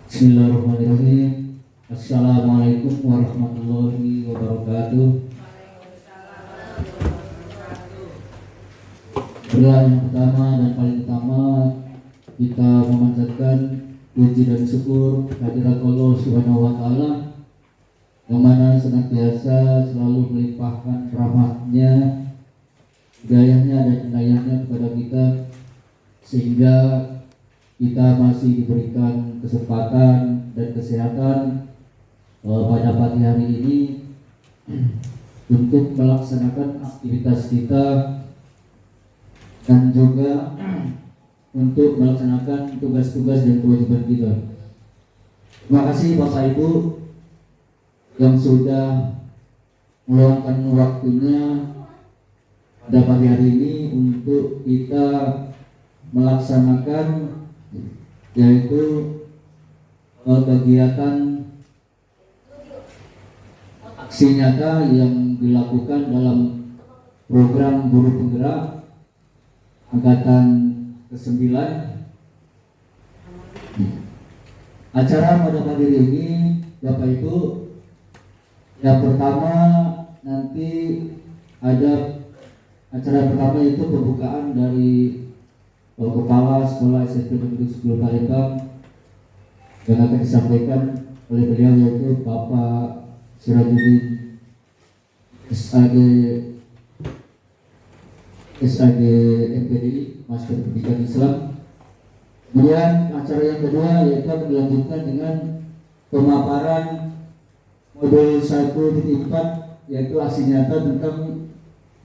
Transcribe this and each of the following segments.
Bismillahirrahmanirrahim. Assalamualaikum warahmatullahi wabarakatuh. Adalah yang pertama dan paling utama, kita memanjatkan puji dan syukur kehadirat Allah Subhanahu wa Ta'ala, yang mana senantiasa selalu melimpahkan rahmat-Nya, hidayah-Nya dan inayah-Nya kepada kita, sehingga kita masih diberikan kesempatan dan kesehatan pada pagi hari ini untuk melaksanakan aktivitas kita dan juga untuk melaksanakan tugas-tugas dan kewajiban kita. Terima kasih Bapak Ibu yang sudah meluangkan waktunya pada pagi hari ini untuk kita melaksanakan yaitu kegiatan aksi nyata yang dilakukan dalam program Guru Penggerak Angkatan ke-9. Acara pada pagi ini Bapak Ibu, yang pertama nanti ada acara pertama itu pembukaan dari Kepala Sekolah SMP Negeri 10 Palembang yang akan disampaikan oleh beliau, yaitu Bapak Sirajuddin SAG MPDI, Master Pendidikan Islam. Kemudian acara yang kedua yaitu akan dilanjutkan dengan pemaparan modul 1.4, yaitu aksi nyata tentang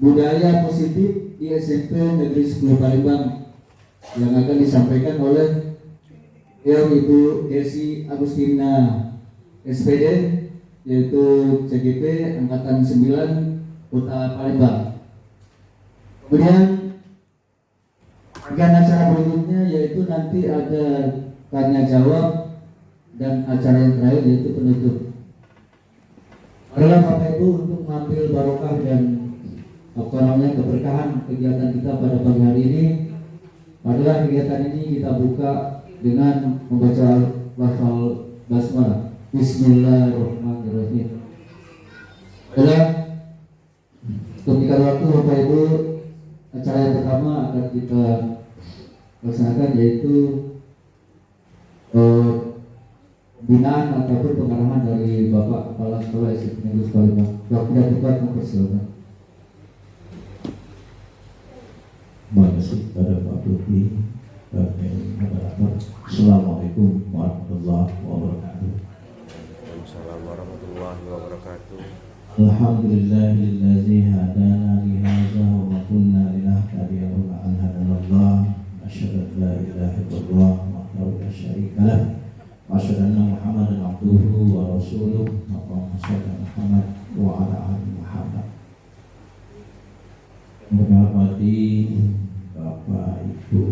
budaya positif di SMP Negeri 10 Palembang, yang akan disampaikan oleh Ibu Desi Agustina SPD, yaitu CGP Angkatan 9 Kota Palembang. Kemudian bagian acara berikutnya yaitu nanti ada tanya jawab, dan acara yang terakhir yaitu penutup. Adalah Bapak Ibu untuk mengambil barokah dan keberkahan kegiatan kita pada pagi hari ini. Pada kegiatan ini kita buka dengan membaca lafal basmalah. Bismillahirrahmanirrahim. Adalah ketika waktu Bapak Ibu, acara yang pertama akan kita laksanakan yaitu binaan ataupun pengarahan dari Bapak Kepala Sekolah SMP Negeri 10 Palembang. Waktu dan tempat mempersilakan. Terima kasih kepada Pak Budi dan moderator. Assalamualaikum warahmatullahi wabarakatuh. Waalaikumsalam warahmatullahi wabarakatuh. Alhamdulillahillazi hadana li hadza wa ma kunna linahtadiya laula an hadanallah. Asyhadu an la ilaha illallah wahdahu la syarika lah. Wa asyhadu anna Muhammadan abduhu wa rasuluh. Allahumma shalli ala Muhammad wa ala ali Muhammad. Menghormati Bapak Ibu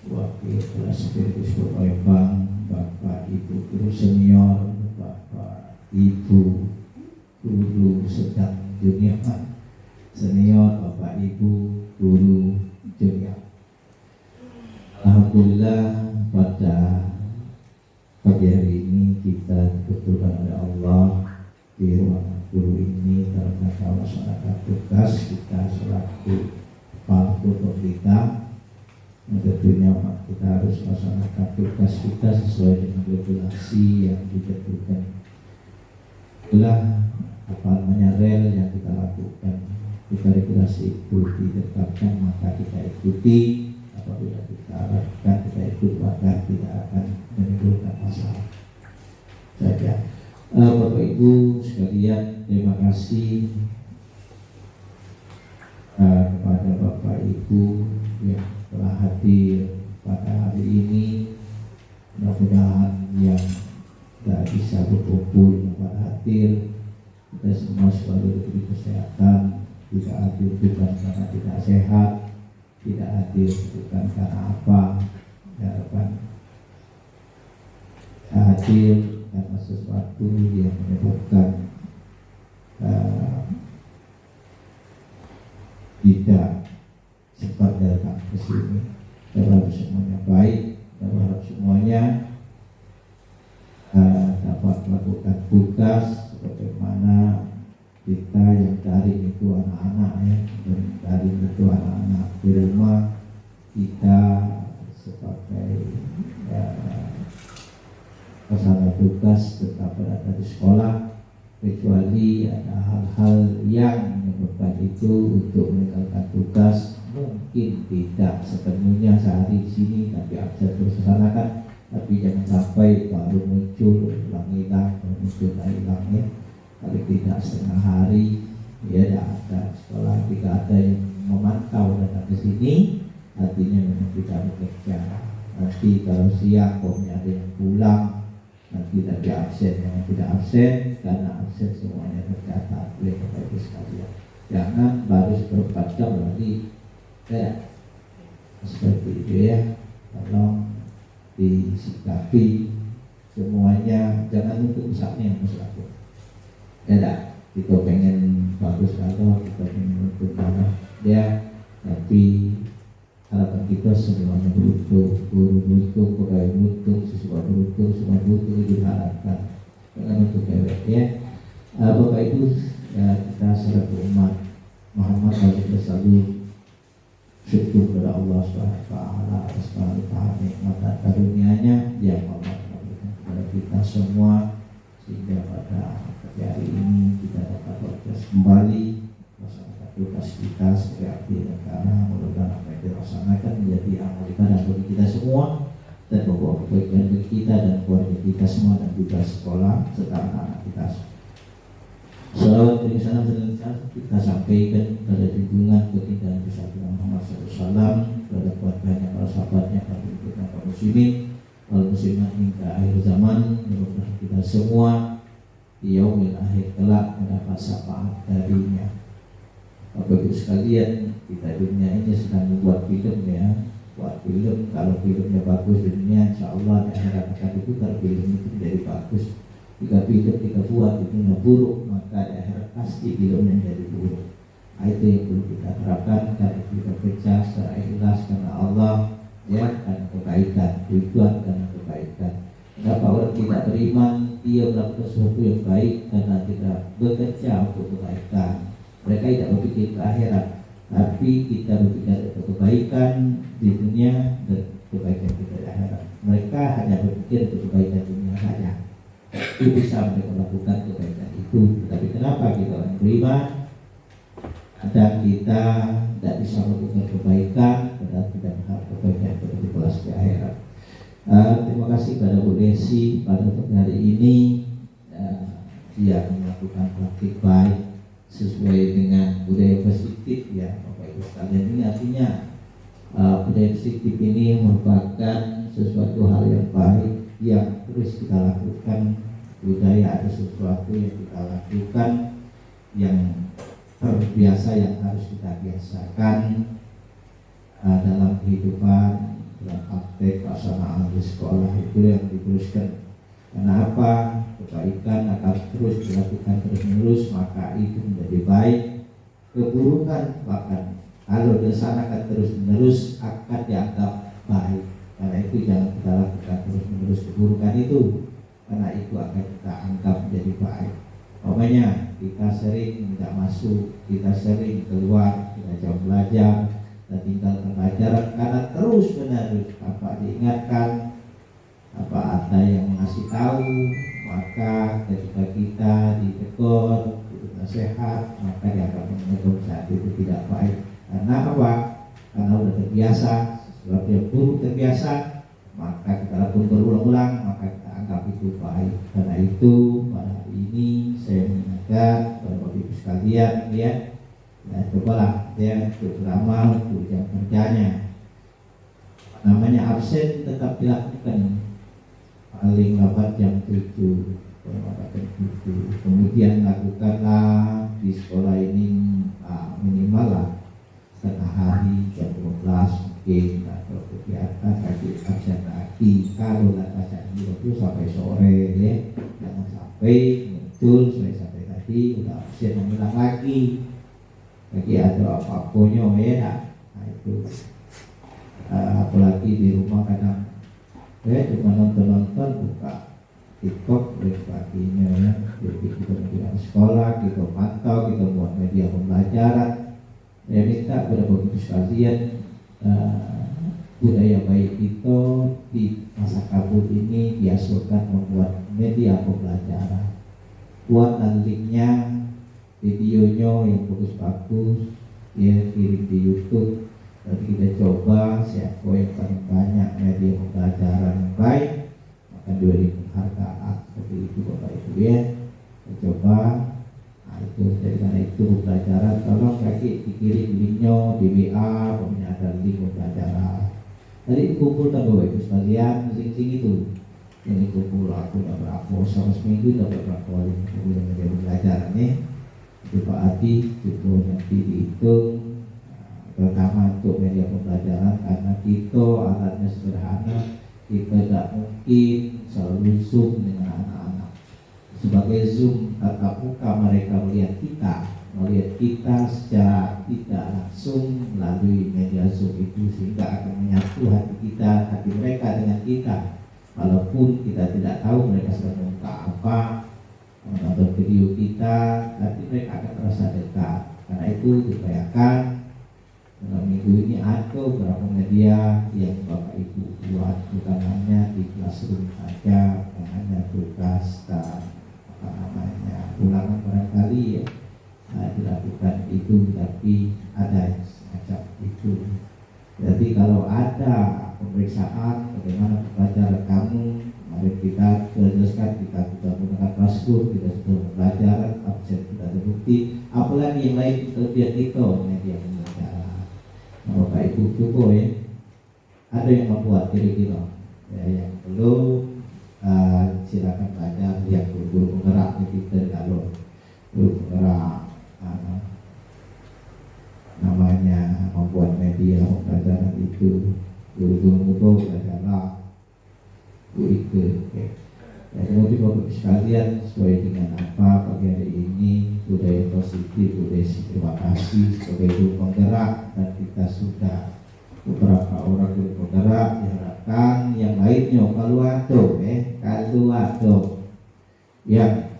Wakil Kelas Negeri Palembang, Bapak Ibu Guru Senior, Bapak Ibu Guru Sedang Junior Senior, Bapak Ibu Guru Junior. Alhamdulillah pada pagi hari ini kita dipertemukan oleh Allah di ruangan guru ini dalam rangka melaksanakan tugas kita selaku kepala guru kita. Tentunya kita harus melaksanakan tugas kita sesuai dengan regulasi yang ditentukan. Itulah rel yang kita lakukan. Jika regulasi itu ditetapkan maka kita ikuti. Apabila kita lakukan kita ikut, maka tidak akan menimbulkan masalah saja. Bapak Ibu sekalian, terima kasih kepada Bapak Ibu yang telah hadir pada hari ini. Mudah-mudahan yang tidak bisa berkumpul dapat hadir. Kita semua selalu diberi kesehatan, tidak hadir bukan karena tidak sehat, tidak hadir bukan karena apa, harapan hadir karena sesuatu yang menyebabkan tidak sempat datang ke sini. Kita berharap semuanya baik, kita berharap semuanya di rumah kita sebagai pelaksana tugas tetap berada di sekolah, kecuali ada hal-hal yang menyebabkan itu untuk meninggalkan tugas mungkin tidak sepenuhnya sehari di sini, tapi absen terus laksanakan. Tapi jangan sampai baru muncul hilang, muncul hilang ya. Kalau tidak setengah hari ya tidak ada sekolah, tidak ada yang memantau datang ke sini, artinya memang tidak bekerja. Nanti kalau siang pokoknya ada yang pulang, nanti tapi absen, yang tidak absen karena absen semuanya tercatat oleh Bapak Ibu sekalian. Jangan baru seperempat jam lagi ya, seperti itu ya. Tolong disikapi semuanya, jangan untuk besarnya yang masalah ya dah. Kita pengen bagus kalau kita pengen untuk mana ya, tapi harapan kita semuanya beruntung, guru beruntung, pegawai beruntung, siswa beruntung, semua beruntung itu diharapkan. Jangan untuk dewek ya. Bapak Ibu ya, kita selaku umat Muhammad harus selalu syukur kepada Allah SWT atas kelimpahan nikmat dan karunia-Nya yang Allah memberikan kepada kita semua, sehingga pada hari ini kita dapat bertugas kembali melaksanakan tugas kita sebagai abdi negara. Mudah-mudahan apa yang dilaksanakan menjadi amal ibadah bagi kita semua dan membawa kebaikan bagi kita dan keluarga kita semua dan juga sekolah serta anak-anak kita. Salawat dari salam kita sampaikan pada junjungan baginda Muhammad SAW, pada keluarganya, para sahabatnya, para pengikutnya, para muslimin, para muslimat hingga akhir zaman. Mudah-mudahan kita semua di yaumil akhir kelak mendapat syafaat darinya. Bapak Ibu sekalian, kita dunia ini sedang membuat film ya, buat film. Kalau filmnya bagus di dunia, insya Allah di akhirat akan diputar film itu menjadi bagus. Jika film kita buat itu buruk, maka di akhirat pasti filmnya menjadi buruk. Itu yang perlu kita harapkan, karena kita kerja secara ikhlas karena Allah ya, karena kebaikan, tujuan karena kebaikan. Kenapa orang tidak beriman dia melakukan sesuatu yang baik karena tidak bekerja untuk kebaikan? Mereka tidak berpikir ke akhirat, tapi kita berpikir untuk kebaikan di dunia dan kebaikan kita di akhirat. Mereka hanya berpikir untuk kebaikan dunia saja. Itu bisa mereka lakukan kebaikan itu. Tapi kenapa kita orang beriman dan kita tidak bisa melakukan kebaikan padahal kita berharap kebaikan seperti kelas di akhirat. Terima kasih pada Bu Desi pada hari ini yang melakukan praktik baik sesuai dengan budaya positif ya Bapak Ibu sekalian. Ini artinya budaya positif ini merupakan sesuatu hal yang baik yang terus kita lakukan. Budaya ada sesuatu yang kita lakukan yang terbiasa, yang harus kita biasakan dalam kehidupan, dalam praktek pelaksanaan di sekolah itu yang diteruskan. Kenapa? Kebaikan akan terus dilakukan terus-menerus, maka itu menjadi baik. Keburukan bahkan kalau dilaksanakan terus-menerus akan dianggap baik. Karena itu jangan kita lakukan terus-menerus keburukan itu, karena itu akan kita anggap menjadi baik. Pokoknya kita sering tidak masuk, kita sering keluar, kita jauh belajar, kita tinggalkan pelajaran karena terus menerus apa diingatkan, apa ada yang mengasih tahu, maka ketika kita ditegur, nasihat, maka dianggap menegur saat itu tidak baik. Karena apa? Karena sudah terbiasa, sesuatu yang buruk terbiasa, maka kita lakukan berulang-ulang, maka kita anggap itu baik. Karena itu pada hari ini saya mengingatkan kepada Bapak Ibu sekalian ya, cobalah ya untuk beramal untuk jam kerjanya. Namanya absen tetap dilakukan paling lambat jam 7, kemudian lakukanlah di sekolah ini minimal lah setengah hari jam 12 mungkin, atau kegiatan lagi absen lagi. Kalau baca itu sampai sore ya, jangan sampai muncul sampai tadi udah absen hilang lagi ada apa-apanya ya. Nah itu apalagi di rumah kadang cuma nonton buka TikTok dan sebagainya ya. Jadi kita menjalankan sekolah, kita pantau, kita buat media pembelajaran, Saya minta kepada Bapak Ibu sekalian, budaya baik itu di masa kabut ini diasuhkan membuat media pembelajaran. Buat linknya, videonya yang bagus-bagus, ya kirim di YouTube. Nanti kita coba siapa yang paling banyak media pembelajaran yang baik, maka diberi penghargaan. Seperti itu Bapak Ibu ya. Kita coba. Nah, itu dari karena itu pembelajaran, tolong kaki dikirim linknya di WA, pokoknya ada link pembelajaran. Tadi dikumpulkan Bapak Ibu sekalian, link-link itu yang dikumpul aku udah berapa sama seminggu dapat berapa link kemudian media pembelajarannya. Itu Pak Adi itu nanti dihitung. Pertama untuk media pembelajaran karena kita alatnya sederhana, kita tidak mungkin selalu zoom dengan anak-anak. Sebagai zoom tatap muka mereka melihat kita secara tidak langsung melalui media zoom itu, sehingga akan menyatu hati mereka dengan kita. Walaupun kita tidak tahu mereka sedang membuka apa, menonton video kita, tapi mereka akan terasa dekat. Karena itu dibayangkan minggu ini ada beberapa media yang Bapak Ibu buat, bukan hanya di classroom saja, bukan hanya tugas dan ulangan barangkali ya dilakukan itu, tapi ada semacam itu. Jadi kalau ada pemeriksaan bagaimana pembelajaran kamu, mari kita jelaskan, kita sudah menggunakan Classroom, kita sudah pembelajaran, absen sudah terbukti, apalagi yang lain kelebihan itu media pembelajaran. Bapak Ibu cukup ya. Ada yang membuat kira-kira ya, yang belum silakan tanya yang guru penggerak kita. Kalau guru penggerak namanya membuat media pembelajaran itu guru belajarlah itu. Ya, kemudian Bapak sekalian, sesuai dengan apa pagi hari ini budaya positif, budaya terima kasih sebagai guru penggerak, dan kita sudah beberapa orang guru penggerak, diharapkan yang lainnya kalau ada yang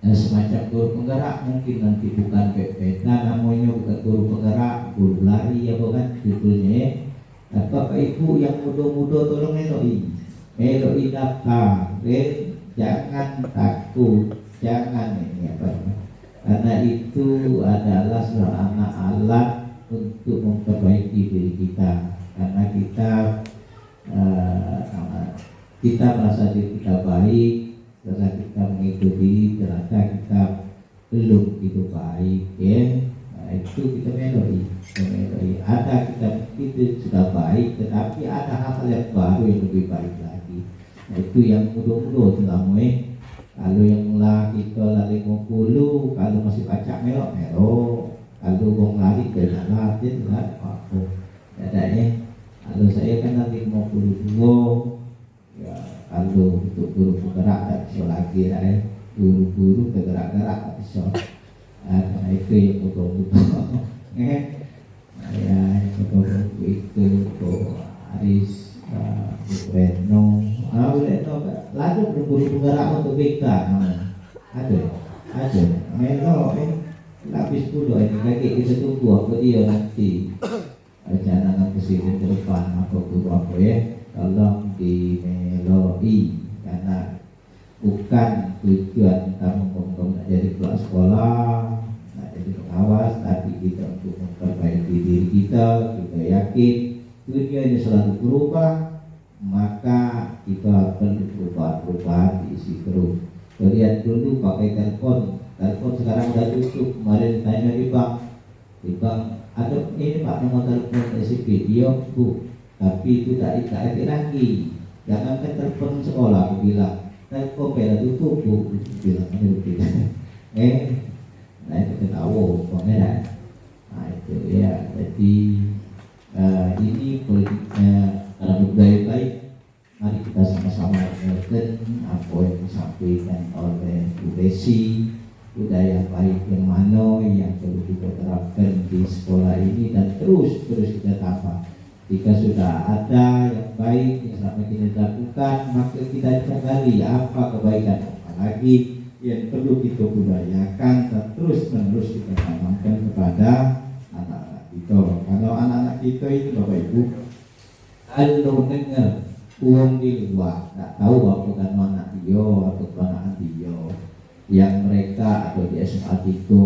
semacam guru penggerak, mungkin nanti bukan beda namanya, bukan guru penggerak, guru lari ya bukan judulnya. Dan Bapak Ibu yang muda-muda tolong meloi daftar, jangan takut, jangan ini apa, karena itu adalah sarana alat untuk memperbaiki diri kita. Karena kita merasa diri kita baik, setelah kita mengikuti ternyata kita belum itu baik ya. Nah, itu kita meloi. Ada kita sudah baik, tetapi ada hal yang baru yang lebih baik lagi. Nah, itu yang mudah-mudah selama kalau yang mula kita lari 50, kalau masih baca melok, kalau bong lari ke latihan lah apa adanya. Kalau saya kan nanti 52 ya, kalau untuk guru penggerak tak bisa lagi lah guru-guru bergerak-gerak tak bisa. Karena itu yang betul-betul ya betul-betul itu Aris Reno lalu guru penggerak untuk BK ada Melo lapis puluh ini kaki kita tunggu apa dia nanti canangan presiden ke depan apa guru apa ya, tolong di meloi, karena bukan tujuan kamu nak jadi kepala sekolah, nak jadi pengawas, tapi kita untuk memperbaiki diri kita. Kita yakin dunia ini selalu berubah, maka kita perlu perubahan diisi terus. Lihat dulu pakai telepon sekarang udah tutup. Kemarin tanya di bank ada ini Pak nomor telepon SCB, iya Bu, tapi itu tak lagi. Jangan kan telepon sekolah, aku bilang telepon bela tutup Bu, bilang begitu. Nah itu kita tahu pengeran. Nah itu ya, jadi ini politiknya karena budaya baik. Mari kita sama-sama dengarkan apa yang disampaikan oleh Bu Desi. Budaya baik yang mana yang perlu kita terapkan di sekolah ini, dan terus kita tambah. Jika sudah ada yang baik yang selama ini dilakukan, maka kita gali apa kebaikan apalagi yang perlu kita budayakan dan terus menerus kita tanamkan kepada anak-anak kita. Kalau anak-anak kita itu Bapak Ibu, kalau dengar uang di luar, tak tahu apa kan anak dia atau anak dia, yang mereka atau di SMA itu,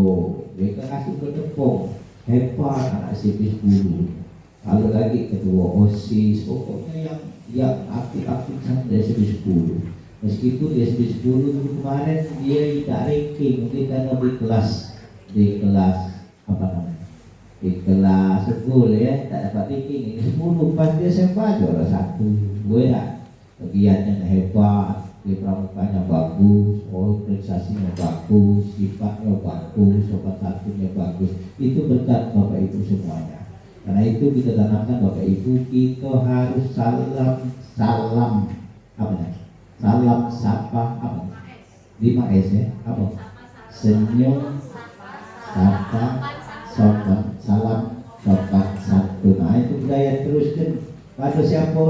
mereka kasih bertepung hebat anak SMP 10. Kalau lagi ketua OSIS, pokoknya yang aktif-aktif sampai SMP 10. Meskipun di SMP 10 dulu kemarin dia tidak ranking, mungkin karena di kelas apa namanya, di kelas 10 ya, tak dapat ranking. Ini 10 pas dia SMA juara 1. Gue tak kegiatannya hebat, dia pramukanya bagus, prestasinya bagus, sifatnya bagus, sopan santunnya bagus. Itu berkat Bapak Ibu semuanya. Karena itu kita tanamkan Bapak Ibu, kita harus salam apa ya? Salam sapa apa? 5S ya, apa? Senyum, sapa, sopan, salam, sopan santun. Nah itu budaya teruskan pada siapa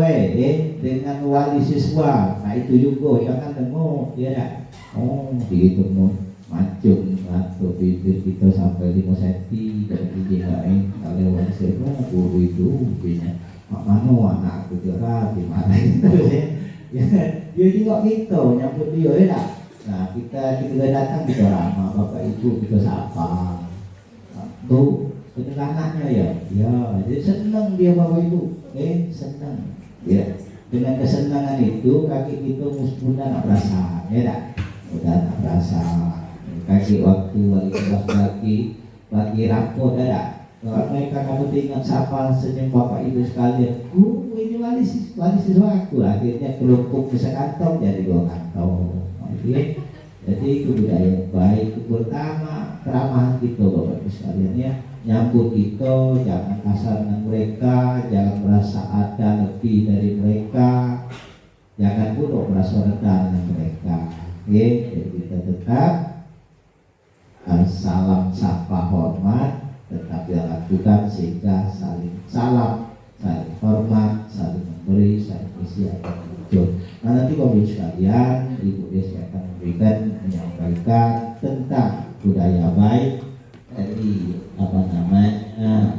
dengan wali siswa. Nah itu juga jangan temu ya tak? Oh dihitung macam atau bibir kita sampai 5 cm dan dijagain kalau wali siswa guru itu punya mano anak aku juara di mana itu ya dia juga kita nyambut dia ya tak? Nah kita datang kita ramah Bapak Ibu kita sapa tuh anaknya ya jadi senang dia Bapak Ibu senang ya. Dengan kesenangan itu kaki kita mudah nak berasa ya tak? Udah nak berasa kaki waktu lagi rapot ya tak? Kalau mereka kamu ingat sapa senyum Bapak Ibu sekalian, ini wali siswa aku, akhirnya kelompok bisa kantong jadi 2 kantong. Jadi itu budaya yang baik. Itu pertama keramahan kita Bapak Ibu sekalian ya, nyambut kita, jangan kasar dengan mereka, jangan merasa ada lebih dari mereka, jangan pun merasa rendah dengan mereka. Jadi kita tetap salam sapa hormat tetap dilakukan sehingga saling salam, saling hormat, saling memberi, saling isi akan muncul. Nah nanti Bapak Ibu sekalian, Ibu Desi akan menyampaikan tentang budaya baik dari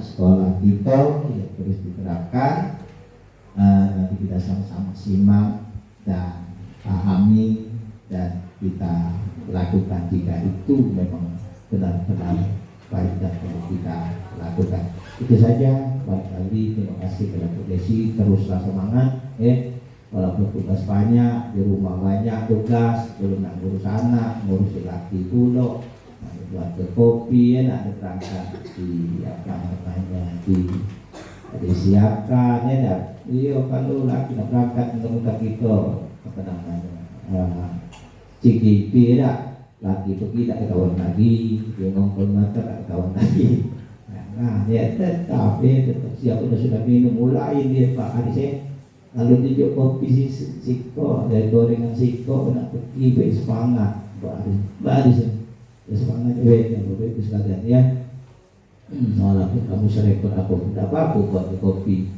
sekolah kita yang terus diterapkan. Nanti kita sama-sama simak dan pahami dan kita lakukan jika itu memang benar-benar baik dan perlu kita lakukan. Itu saja barangkali. Terima kasih kepada Bu Desi, teruslah semangat walaupun tugas banyak, di rumah banyak tugas, belum nak ngurus anak, ngurus laki dulu, buat ke kopi nak berangkat di apa namanya disiapkan ya. Kalau laki nak berangkat mudah-mudah kita apa namanya CGP ya, laki pergi tak kawan lagi, dia ngomong mata tak kawan lagi. Nah dia tetap siap sudah minum mulai dia Pak Aris kalau dia kopi siko dari gorengan siko nak pergi semangat baris ya semangat ya Bapak Ibu sekalian ya. Walaupun kamu serempet apa tidak apa-apa buat kopi.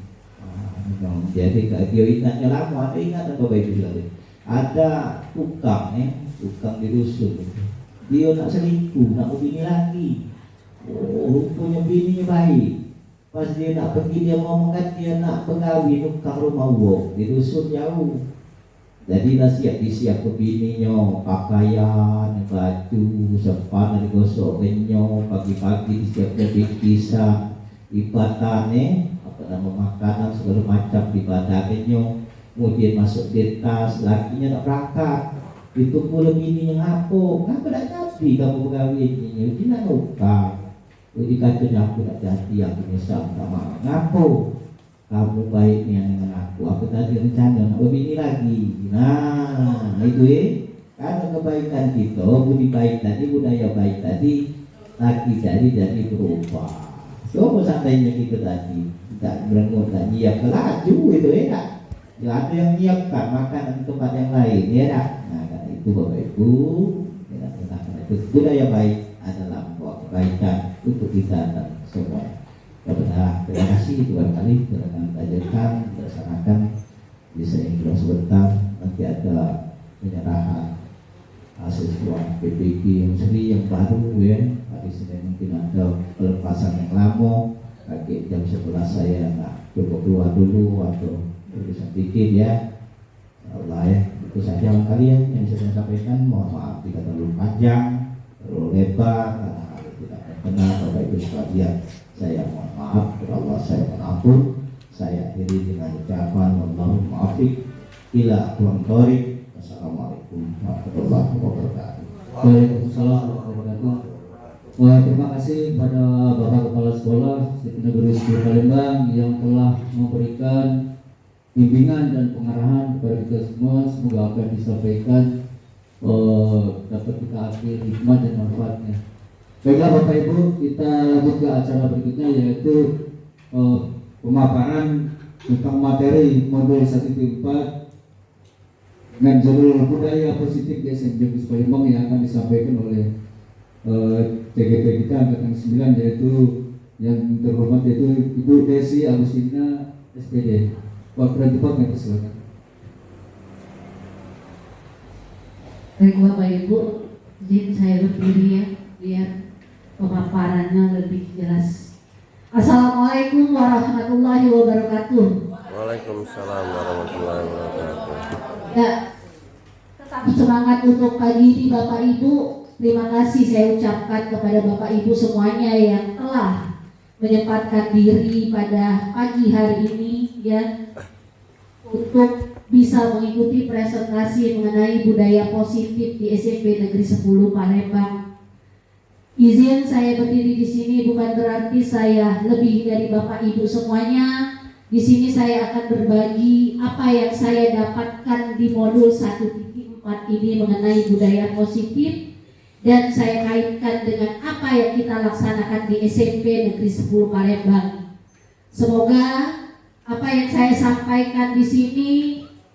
Jadi kalau dia ingatnya lama, ingat Bapak Ibu sekalian. Ada tukang tukang di dusun, dia nak selingkuh, nak bini lagi. Rupanya bininya baik. Pas dia nak pergi dia ngomongkan dia nak pengawin tukang rumah wong di dusun jauh. Jadi disiap ke bininya pakaian, baju, sepan digosok benyo, pagi-pagi disiapkan kisah ibatan apa nama makanan segala macam dibadakannya. Kemudian masuk di tas, lakinya tak berangkat. Itu pula bininya ngapa tak jadi kamu pengawinnya, dia nak nukar. Jadi katanya aku tak jadi, aku nyesal tak mau. Ngapa? Kamu baiknya dengan aku tadi rencana nak berbini lagi. Nah itu karena kebaikan kita, budi baik tadi, budaya baik tadi, laki jadi berubah. Coba santainya kita tadi, tak berengut, tak nyiap kelaju itu ya ada yang nyiapkan makanan di tempat yang lain ya. Nah karena itu Bapak Ibu, karena itu budaya baik adalah membawa kebaikan untuk kita dan semua. Terima kasih Tuhan kali telah mengajarkan, melaksanakan. Bisa ingin sebentar nanti ada penyerahan siswa PPG yang seri yang baru ya. Hari Senin mungkin ada pelepasan yang lama. Kaget jam 11 saya nggak cukup keluar dulu atau urusan dikit ya. Allah ya, itu saja kalian yang bisa saya sampaikan. Mohon maaf jika terlalu panjang, terlalu lebar, karena hal tidak benar Bapak Ibu sekalian. Saya mohon maaf, Allah saya mohon ampun. Saya akhiri dengan ucapan wallahu muwaffiq ila aqwamit thoriq. Assalamualaikum warahmatullahi wabarakatuh. Waalaikumsalam warahmatullahi wabarakatuh. Terima kasih kepada Bapak Kepala Sekolah SDN Negeri 10 Palembang yang telah memberikan bimbingan dan pengarahan kepada kita semua. Semoga apa yang disampaikan dapat kita ambil hikmah dan manfaatnya. Baiklah Bapak Ibu, kita lanjut ke acara berikutnya, yaitu pemaparan tentang materi modul 1.4 dengan judul budaya positif di SMP Negeri 10 Palembang yang akan disampaikan oleh TGP kita angkatan 9, yaitu yang terhormat yaitu Ibu Desi Agustina SPD. Wakil Ketua Kami silakan. Baik Bapak Ibu, izin saya berdiri ya, biar pemaparannya lebih jelas. Assalamualaikum warahmatullahi wabarakatuh. Waalaikumsalam warahmatullahi wabarakatuh. Ya, tetap semangat untuk pagi ini Bapak Ibu. Terima kasih saya ucapkan kepada Bapak Ibu semuanya yang telah menyempatkan diri pada pagi hari ini ya untuk bisa mengikuti presentasi mengenai budaya positif di SMP Negeri 10 Palembang. Izin saya berdiri di sini bukan berarti saya lebih dari Bapak Ibu semuanya. Di sini saya akan berbagi apa yang saya dapatkan di modul 1.4 ini mengenai budaya positif, dan saya kaitkan dengan apa yang kita laksanakan di SMP Negeri 10 Palembang. Semoga apa yang saya sampaikan di sini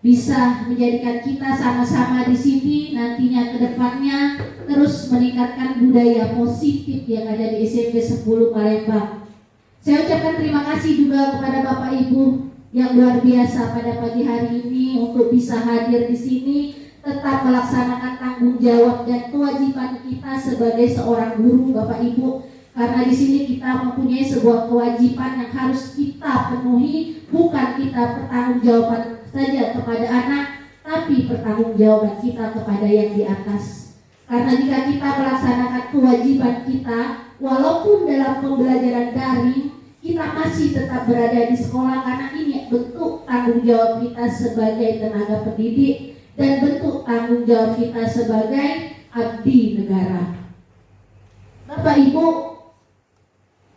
bisa menjadikan kita sama-sama di sini nantinya ke depannya terus meningkatkan budaya positif yang ada di SMP 10 Palembang. Saya ucapkan terima kasih juga kepada Bapak Ibu yang luar biasa pada pagi hari ini untuk bisa hadir di sini, tetap melaksanakan tanggung jawab dan kewajiban kita sebagai seorang guru Bapak Ibu, karena di sini kita mempunyai sebuah kewajiban yang harus kita penuhi, bukan kita pertanggungjawaban saja kepada anak, tapi pertanggungjawaban kita kepada yang di atas. Karena jika kita melaksanakan kewajiban kita, walaupun dalam pembelajaran daring, kita masih tetap berada di sekolah, karena ini bentuk tanggung jawab kita sebagai tenaga pendidik dan bentuk tanggung jawab kita sebagai abdi negara. Bapak Ibu,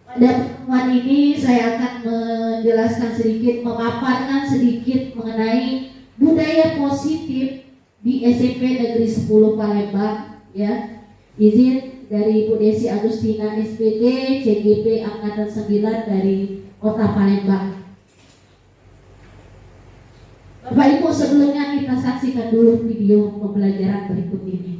pada pertemuan ini saya akan menjelaskan sedikit, memaparkan sedikit mengenai budaya positif di SMP Negeri 10 Palembang ya. Izin dari Ibu Desi Agustina SPD, CGP Angkatan 9 dari Kota Palembang. Bapak Ibu, sebelumnya kita saksikan dulu video pembelajaran berikut ini.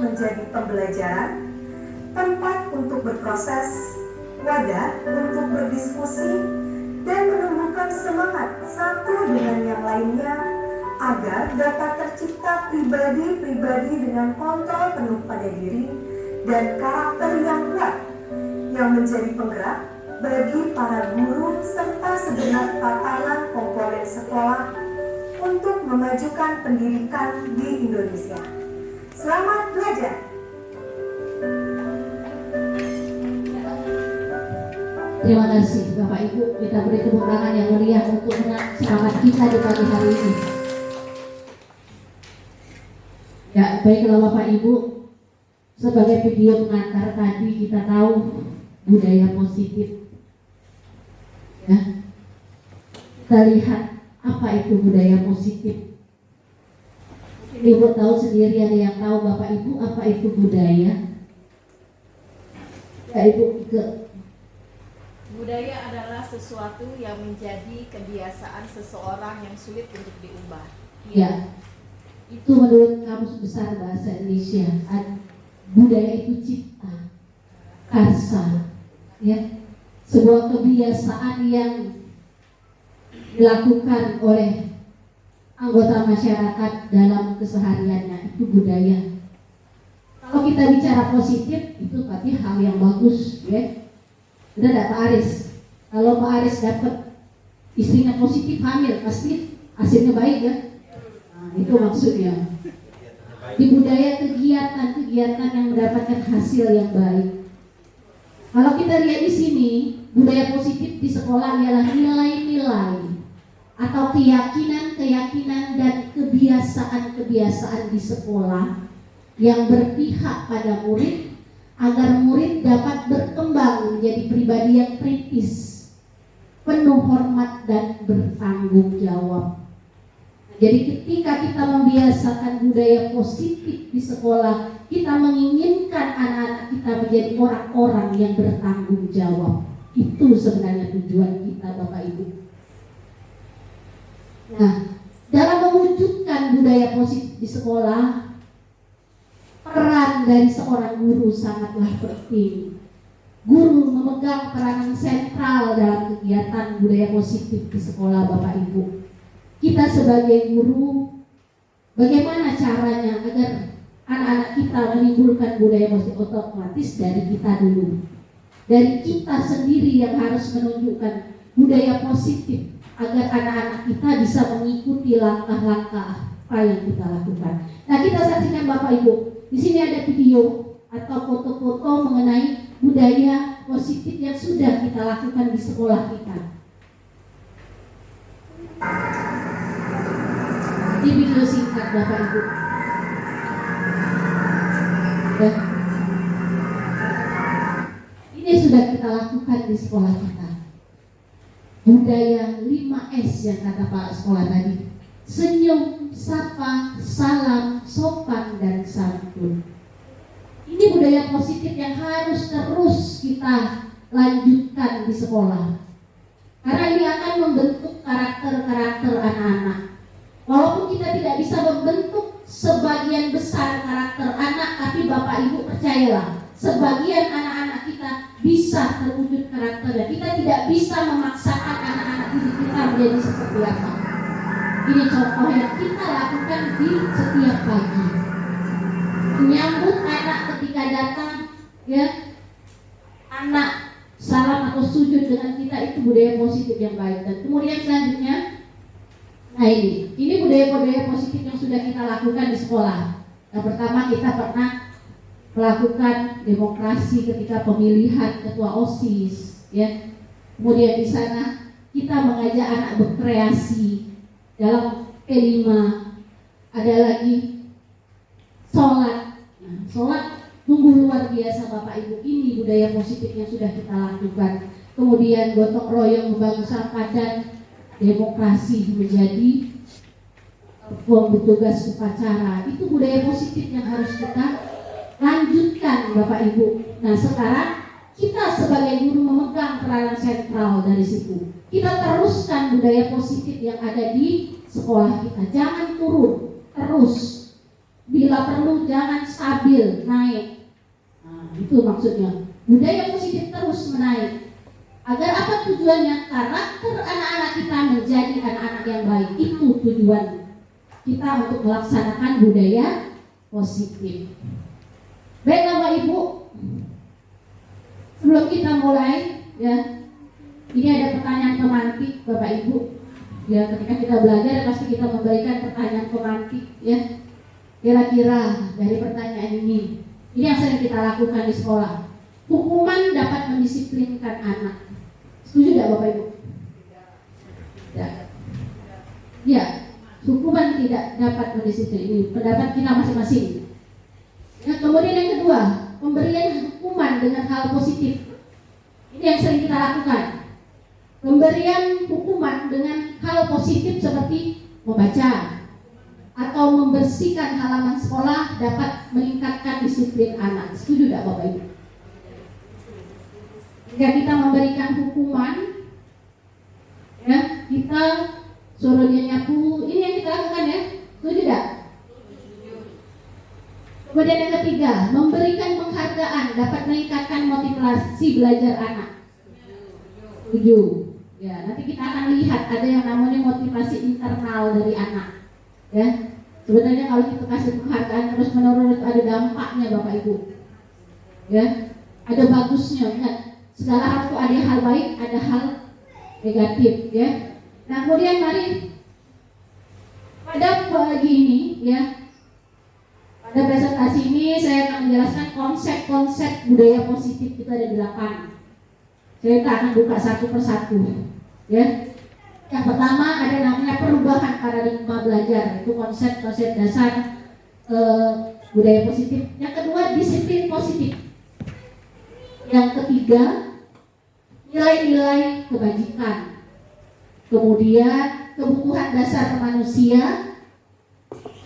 menjadi pembelajaran, tempat untuk berproses, wadah untuk berdiskusi, dan menumbuhkan semangat satu dengan yang lainnya agar dapat tercipta pribadi-pribadi dengan kontrol penuh pada diri dan karakter yang kuat yang menjadi penggerak bagi para guru serta segenap tatanan komponen sekolah untuk memajukan pendidikan di Indonesia. Selamat belajar! Terima kasih Bapak Ibu, kita beri tepuk tangan yang meriah untuk semangat kita di pagi hari ini. Ya, baiklah Bapak Ibu, sebagai video pengantar tadi kita tahu budaya positif. Ya, kita lihat apa itu budaya positif. Ibu tahu sendiri, ada yang tahu Bapak Ibu apa itu budaya? Ya Ibu, budaya adalah sesuatu yang menjadi kebiasaan seseorang yang sulit untuk diubah. ya, itu menurut Kamus Besar Bahasa Indonesia, budaya itu cipta, karsa, ya, sebuah kebiasaan yang dilakukan oleh anggota masyarakat dalam kesehariannya, itu budaya. Kalau kita bicara positif, itu berarti hal yang bagus, ya. Udah ada Pak Aris, kalau Pak Aris dapat istrinya positif hamil, pasti hasilnya baik ya. Nah, itu maksudnya. Di budaya kegiatan-kegiatan yang mendapatkan hasil yang baik. Kalau kita lihat di sini, budaya positif di sekolah ialah nilai-nilai atau keyakinan-keyakinan dan kebiasaan-kebiasaan di sekolah yang berpihak pada murid agar murid dapat berkembang menjadi pribadi yang kritis, penuh hormat dan bertanggung jawab. Jadi ketika kita membiasakan budaya positif di sekolah, kita menginginkan anak-anak kita menjadi orang-orang yang bertanggung jawab. Itu sebenarnya tujuan kita Bapak Ibu. Nah, dalam mewujudkan budaya positif di sekolah, peran dari seorang guru sangatlah penting. Guru memegang peranan sentral dalam kegiatan budaya positif di sekolah Bapak Ibu. Kita sebagai guru, bagaimana caranya agar anak-anak kita menimbulkan budaya positif? Otomatis dari kita dulu. Dari kita sendiri yang harus menunjukkan budaya positif agar anak-anak kita bisa mengikuti langkah-langkah apa yang kita lakukan. Nah, kita saksikan Bapak Ibu. Di sini ada video atau foto-foto mengenai budaya positif yang sudah kita lakukan di sekolah kita. Di video singkat Bapak Ibu. Ya. Ini sudah kita lakukan di sekolah kita. Budaya 5S yang kata Pak Sekolah tadi. Senyum, sapa, salam, sopan, dan santun. Ini budaya positif yang harus terus kita lanjutkan di sekolah. Karena ini akan membentuk karakter-karakter anak-anak. Walaupun kita tidak bisa membentuk sebagian besar karakter anak, tapi Bapak Ibu percayalah, sebagian anak-anak kita bisa terwujud karakternya. Kita tidak bisa memaksakan anak-anak kita menjadi seperti apa. Ini contoh yang kita lakukan di setiap pagi. Menyambut anak ketika datang, ya, anak salam atau sujud dengan kita, itu budaya positif yang baik. Dan kemudian selanjutnya, nah ini budaya-budaya positif yang sudah kita lakukan di sekolah. Yang pertama, kita pernah melakukan demokrasi ketika pemilihan ketua OSIS, ya. Kemudian di sana kita mengajak anak berkreasi. Dalam P5 ada lagi sholat. Nah, sholat sungguh luar biasa Bapak Ibu. Ini budaya positif yang sudah kita lakukan. Kemudian gotong royong membangun sampah dan demokrasi menjadi petugas upacara. Itu budaya positif yang harus kita lanjutkan Bapak Ibu. Nah, sekarang kita sebagai guru memegang peranan sentral dari situ. Kita teruskan budaya positif yang ada di sekolah kita. Jangan turun, terus bila perlu jangan stabil naik. Nah, itu maksudnya. Budaya positif terus menaik. Agar apa tujuannya? Karakter anak-anak kita menjadi anak-anak yang baik. Itu tujuan kita untuk melaksanakan budaya positif. Baik Bapak Ibu, sebelum kita mulai ya, ini ada pertanyaan pemantik Bapak Ibu. Ya, ketika kita belajar pasti kita memberikan pertanyaan pemantik ya. Kira-kira dari pertanyaan ini yang sering kita lakukan di sekolah. Hukuman dapat mendisiplinkan anak. Setuju tidak Bapak Ibu? Tidak. Ya, hukuman tidak dapat mendisiplinkan. Ini pendapat kita masing-masing. Nah, kemudian yang kedua, pemberian hukuman dengan hal positif. Ini yang sering kita lakukan. Pemberian hukuman dengan hal positif seperti membaca atau membersihkan halaman sekolah dapat meningkatkan disiplin anak. Setuju tidak Bapak Ibu? Jika kita memberikan hukuman, ya kita suruh dia nyapu, ini yang kita lakukan ya. Setuju tidak? Kemudian yang ketiga, memberikan penghargaan dapat meningkatkan motivasi belajar anak. Setuju. Ya, nanti kita akan lihat ada yang namanya motivasi internal dari anak. Ya, sebenarnya kalau kita kasih penghargaan terus menerus itu ada dampaknya Bapak Ibu. Ya, ada bagusnya. Ingat, segala hal itu ada hal baik, ada hal negatif. Ya. Nah, kemudian mari pada pagi ini, ya, pada presentasi ini saya akan menjelaskan konsep-konsep budaya positif. Itu ada 8. Saya akan buka satu persatu. Ya. Yang pertama ada namanya perubahan paradigma belajar. Itu konsep-konsep dasar budaya positif. Yang kedua disiplin positif. Yang ketiga nilai-nilai kebajikan. Kemudian kebutuhan dasar manusia.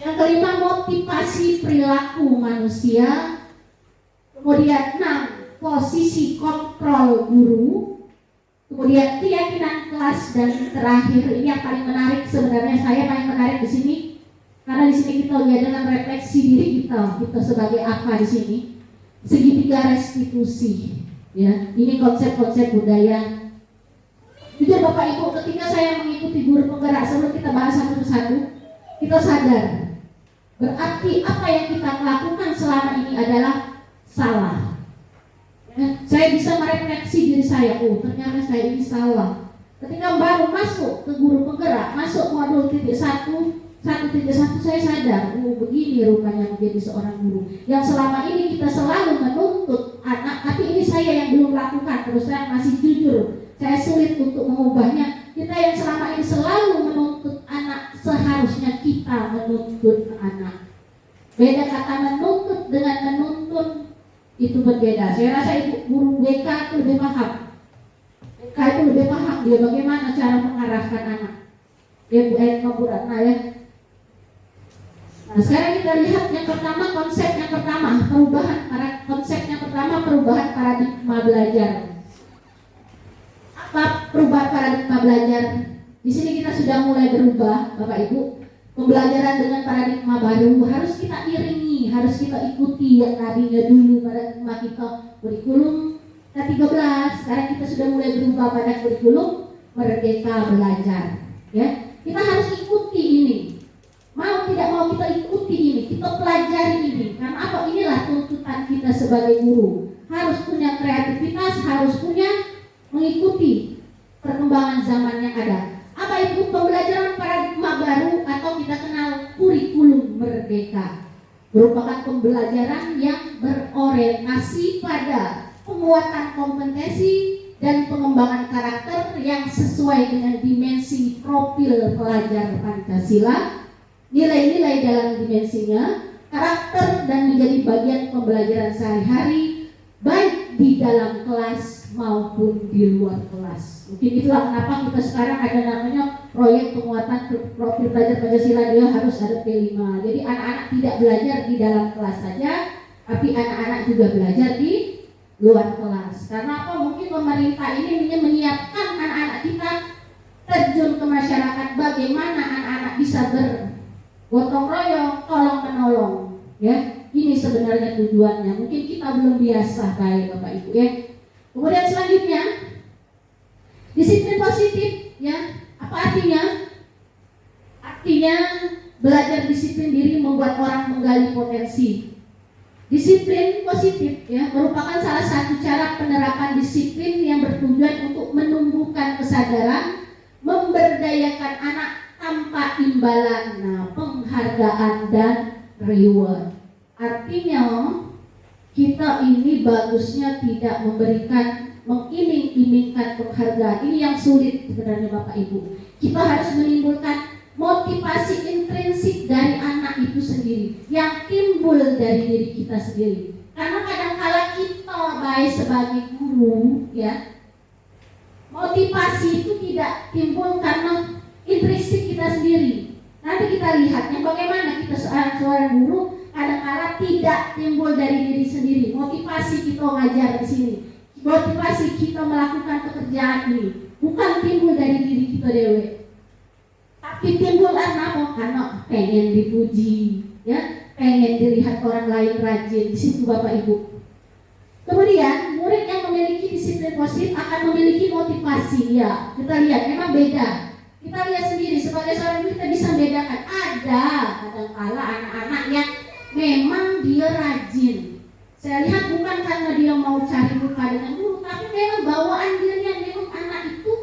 Yang kelima motivasi perilaku manusia. Kemudian 6 posisi kontrol guru. Kemudian keyakinan kelas, dan terakhir ini yang paling menarik sebenarnya, saya paling menarik di sini karena di sini kita lihat dengan refleksi diri kita sebagai apa di sini, segitiga restitusi. Ya, ini konsep-konsep budaya. Jujur Bapak Ibu, ketika saya mengikuti guru penggerak sebelum kita bahas satu persatu, kita sadar berarti apa yang kita lakukan selama ini adalah salah. Saya bisa merefleksi diri saya, oh ternyata saya ini salah. Ketika baru masuk ke guru penggerak, masuk modul 1.1 saya sadar, oh begini rupanya menjadi seorang guru. Yang selama ini kita selalu menuntut anak, tapi ini saya yang belum lakukan, terus saya masih jujur, saya sulit untuk mengubahnya. Kita yang selama ini selalu menuntut anak, seharusnya kita menuntut anak. Beda kata menuntut dengan menuntun itu berbeda. Saya rasa ibu guru BK itu lebih paham. BK itu lebih paham dia bagaimana cara mengarahkan anak. Ya Bu Etno, Bu Ratna ya. Nah sekarang kita lihat yang pertama, konsep yang pertama perubahan paradigma belajar. Apa perubahan paradigma belajar? Di sini kita sudah mulai berubah, Bapak Ibu. Pembelajaran dengan paradigma baru harus kita iringi, harus kita ikuti yang tadinya dulu paradigma kita kurikulum K13. Sekarang kita sudah mulai berubah pada kurikulum Merdeka Belajar. Ya, kita harus ikuti ini. Mau tidak mau kita ikuti ini, kita pelajari ini. Karena apa? Inilah tuntutan kita sebagai guru. Harus punya kreativitas, harus punya mengikuti perkembangan zaman yang ada. Apa itu pembelajaran paradigma baru atau kita kenal kurikulum merdeka? Merupakan pembelajaran yang berorientasi pada penguatan kompetensi dan pengembangan karakter yang sesuai dengan dimensi profil pelajar Pancasila, nilai-nilai dalam dimensinya, karakter, dan menjadi bagian pembelajaran sehari-hari baik di dalam kelas maupun di luar kelas. Mungkin itulah kenapa kita sekarang ada namanya proyek penguatan profil pelajar Pancasila, dia harus ada P5. Jadi anak-anak tidak belajar di dalam kelas saja, tapi anak-anak juga belajar di luar kelas. Karena apa? Mungkin pemerintah ini ingin menyiapkan anak-anak kita terjun ke masyarakat, bagaimana anak-anak bisa bergotong royong, tolong menolong. Ya, ini sebenarnya tujuannya. Mungkin kita belum biasa baik Bapak Ibu ya. Kemudian selanjutnya disiplin positif ya. Apa artinya? Artinya belajar disiplin diri membuat orang menggali potensi. Disiplin positif ya merupakan salah satu cara penerapan disiplin yang bertujuan untuk menumbuhkan kesadaran, memberdayakan anak tanpa imbalan, penghargaan dan reward. Artinya kita ini bagusnya tidak memberikan, mengiming-imingkan penghargaan. Ini yang sulit sebenarnya Bapak Ibu. Kita harus menimbulkan motivasi intrinsik dari anak itu sendiri yang timbul dari diri kita sendiri. Karena kadang-kala kita baik sebagai guru ya, motivasi itu tidak timbul karena intrinsik kita sendiri. Nanti kita lihatnya bagaimana kita seorang guru kadang-kala tidak timbul dari diri sendiri. Motivasi kita ngajar di sini, motivasi kita melakukan pekerjaan ini bukan timbul dari diri kita dewe. Tapi timbul karena pengen dipuji, ya, pengen dilihat orang lain rajin. Di situ Bapak Ibu. Kemudian murid yang memiliki disiplin positif akan memiliki motivasi. Ya, kita lihat memang beda. Kita lihat sendiri sebagai seorang guru kita bisa membedakan. Ada kadang-kala anak-anak yang memang dia rajin. Saya lihat bukan karena dia mau cari muka dengan guru, tapi memang bawaan dia yang memang anak itu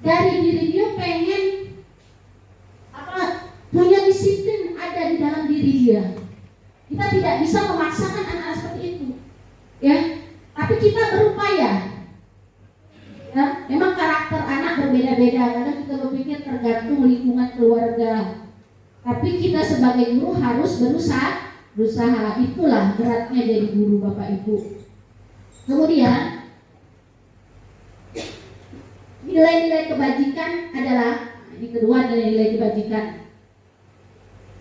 dari diri dia pengen punya disiplin ada di dalam diri dia. Kita tidak bisa memaksakan anak-anak seperti itu, ya. Tapi kita berupaya. Ya, memang karakter anak berbeda-beda. Kadang kita berpikir tergantung lingkungan keluarga. Tapi kita sebagai guru harus berusaha. Itulah beratnya jadi guru Bapak Ibu. Kemudian nilai-nilai kebajikan adalah ini kedua nilai kebajikan.